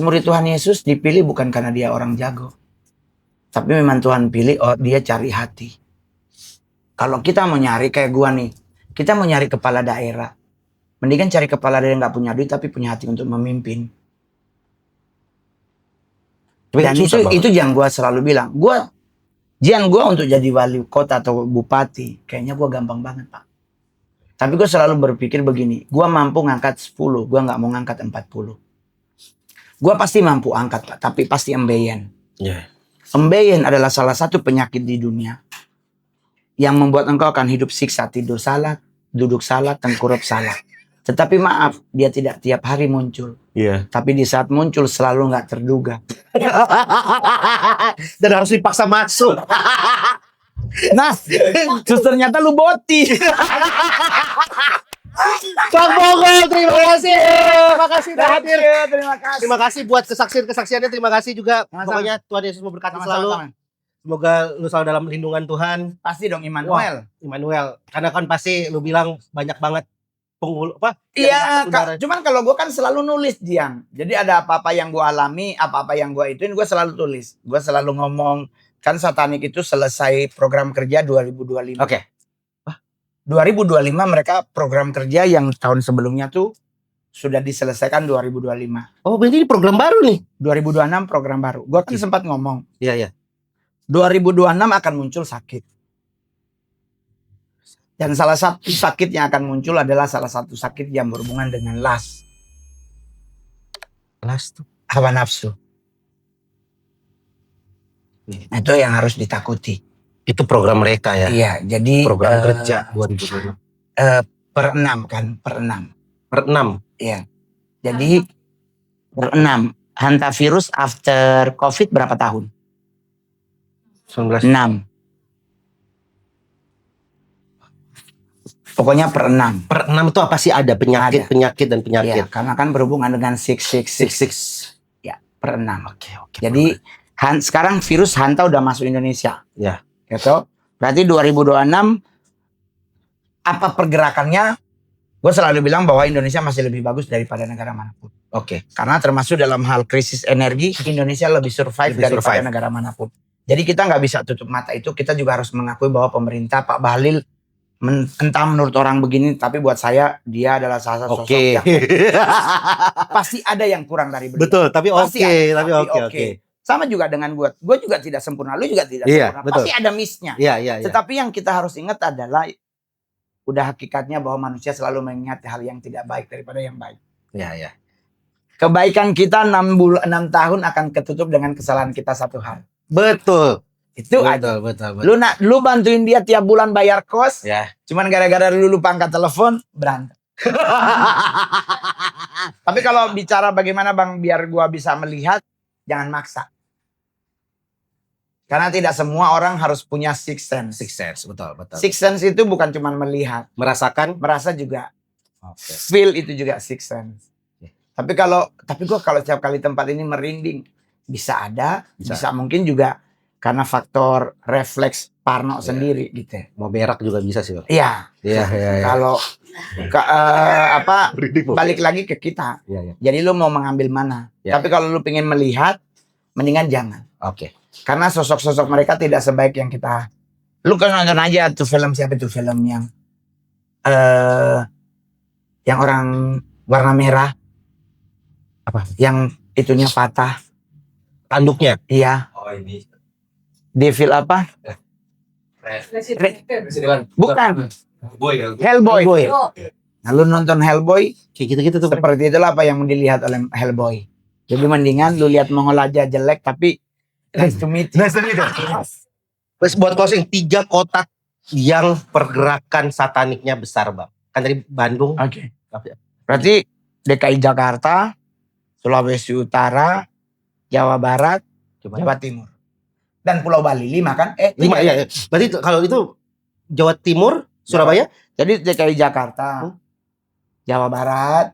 murid Tuhan Yesus dipilih bukan karena dia orang jago. Tapi memang Tuhan pilih, dia cari hati. Kalau kita mau nyari kayak gua nih, kita mau nyari kepala daerah. Mendingan cari kepala daerah yang gak punya duit tapi punya hati untuk memimpin. Dan itu yang gua selalu bilang. Jian gua untuk jadi wali kota atau bupati, kayaknya gua gampang banget Pak. Tapi gua selalu berpikir begini, gua mampu ngangkat 10, gua gak mau ngangkat 40. Gua pasti mampu angkat Pak, tapi pasti embeyen. Yeah. Embeyen adalah salah satu penyakit di dunia yang membuat engkau akan hidup siksa, tidur salah, duduk salah, tengkurap salah. Tetapi maaf, dia tidak tiap hari muncul. Yeah. Tapi di saat muncul selalu nggak terduga. Dan harus dipaksa masuk. Nah, terus ternyata lu boti. Bang Bogol, terima kasih. Terima kasih sudah hadir. Terima kasih. Terima kasih buat kesaksiannya. Terima kasih juga. Sama-sama. Pokoknya Tuhan Yesus memberkati selalu. Sama-sama. Semoga lu selalu dalam lindungan Tuhan. Pasti dong Immanuel. Immanuel. Karena kan pasti lu bilang banyak banget penghulu apa? Iya, cuman kalau gue kan selalu nulis Jian. Jadi ada apa-apa yang gue alami, apa-apa yang gue ituin, gue selalu tulis. Gue selalu ngomong, kan Satanik itu selesai program kerja 2025. Oke. 2025 mereka program kerja yang tahun sebelumnya tuh sudah diselesaikan 2025. Oh, berarti ini program baru nih. 2026 program baru. Gue kan sempat ngomong. Iya. 2026 akan muncul sakit. Dan salah satu sakit yang akan muncul adalah salah satu sakit yang berhubungan dengan lust. Lust tuh. Hawa nafsu. Nah, itu yang harus ditakuti. Itu program mereka ya. Iya, jadi program kerja 2026. Per 6 kan, per 6. Per 6. Iya. Jadi per 6. Hantavirus after COVID berapa tahun? 19. 6. Pokoknya per 6. Per 6 itu apa sih? Ada penyakit dan penyakit. Ya, karena kan berhubungan dengan 666. Ya, per 6. Oke. Jadi sekarang virus Hanta udah masuk Indonesia. Ya. Gitu. Berarti 2026 apa pergerakannya? Gue selalu bilang bahwa Indonesia masih lebih bagus daripada negara manapun. Oke. Karena termasuk dalam hal krisis energi, Indonesia lebih survive daripada negara manapun. Jadi kita nggak bisa tutup mata itu. Kita juga harus mengakui bahwa pemerintah, Pak Bahlil, entah menurut orang begini, tapi buat saya dia adalah salah satu sosok yang pasti ada yang kurang dari beliau. Betul, tapi oke. Sama juga dengan gue juga tidak sempurna, lu juga tidak sempurna. Betul. Pasti ada miss-nya. Iya. Tetapi yang kita harus ingat adalah udah hakikatnya bahwa manusia selalu mengingat hal yang tidak baik daripada yang baik. Iya. Kebaikan kita 6 tahun akan ketutup dengan kesalahan kita 1 hari. Betul. Itu aja. Betul. Lu bantuin dia tiap bulan bayar kos. Ya. Cuman gara-gara lu lupa angkat telepon, berantem. Tapi kalau bicara bagaimana Bang biar gua bisa melihat, jangan maksa. Karena tidak semua orang harus punya sixth sense. Betul. Sixth sense itu bukan cuma melihat, merasa juga. Feel itu juga sixth sense. Tapi gua kalau setiap kali tempat ini merinding, bisa mungkin juga karena faktor refleks Parno sendiri gitu. Mau berak juga bisa sih, Bang. Iya. Kalau balik lagi ke kita. Iya. Jadi lu mau mengambil mana? Ya. Tapi kalau lu pengen melihat, mendingan jangan. Oke. Karena sosok-sosok mereka tidak sebaik yang kita. Lu kan nonton aja tuh film siapa tuh film yang orang warna merah. Apa? Yang itunya patah. Tanduknya. Iya. Oh ini. Devil apa? Bukan. Hellboy. Nah, lu nonton Hellboy, Kayak gitu-gitu tuh. seperti itulah apa yang dilihat oleh Hellboy. Jadi mendingan lu lihat Mongol aja jelek tapi nice to meet you. Terus buat closing 3 kota yang pergerakan sataniknya besar, Bang. Kan dari Bandung. Oke. Berarti DKI Jakarta, Sulawesi Utara, Jawa Barat, Jawa Timur. Dan Pulau Bali 5 kan? 5 ya. Berarti kalau itu Jawa Timur, Surabaya? Jadi DKI Jakarta, Jawa Barat,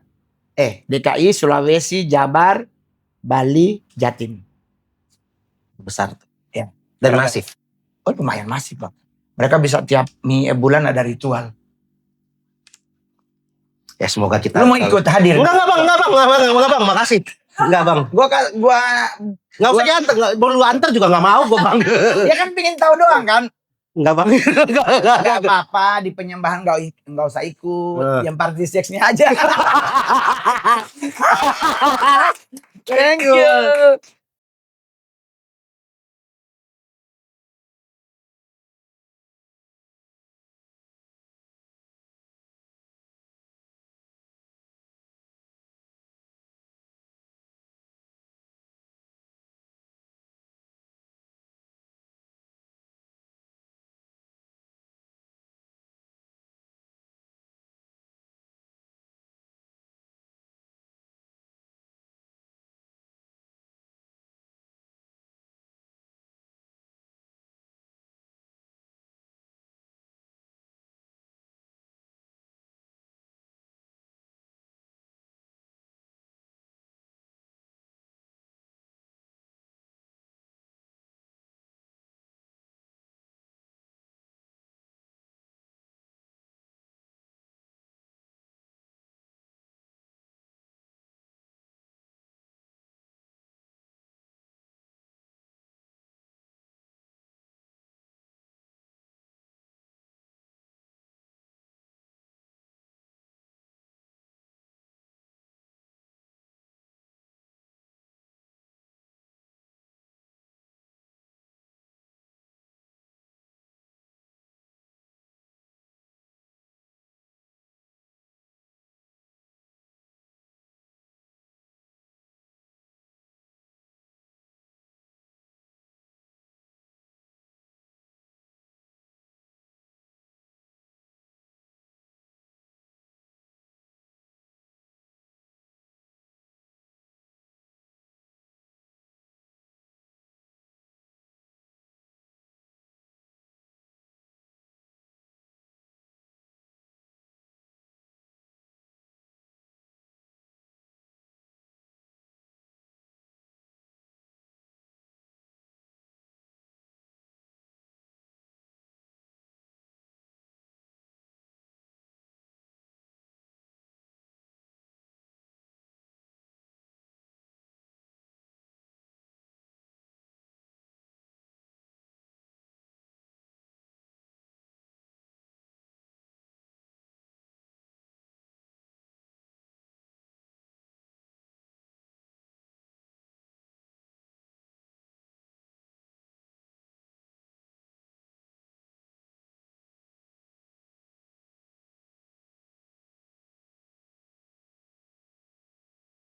DKI, Sulawesi, Jabar, Bali, Jatim. Besar. Ya. Dan masif. Oh lumayan masif Bang. Mereka bisa tiap bulan ada ritual. Ya semoga kita. Lu mau ikut hadir? Enggak bang. Makasih. Enggak bang. Gua nggak usah diantar. Lu antar juga nggak mau gua bang. Ya kan pengen tahu doang kan. Enggak bang. Enggak apa-apa di penyembahan enggak usah ikut. Yang party seksnya aja. Thank you.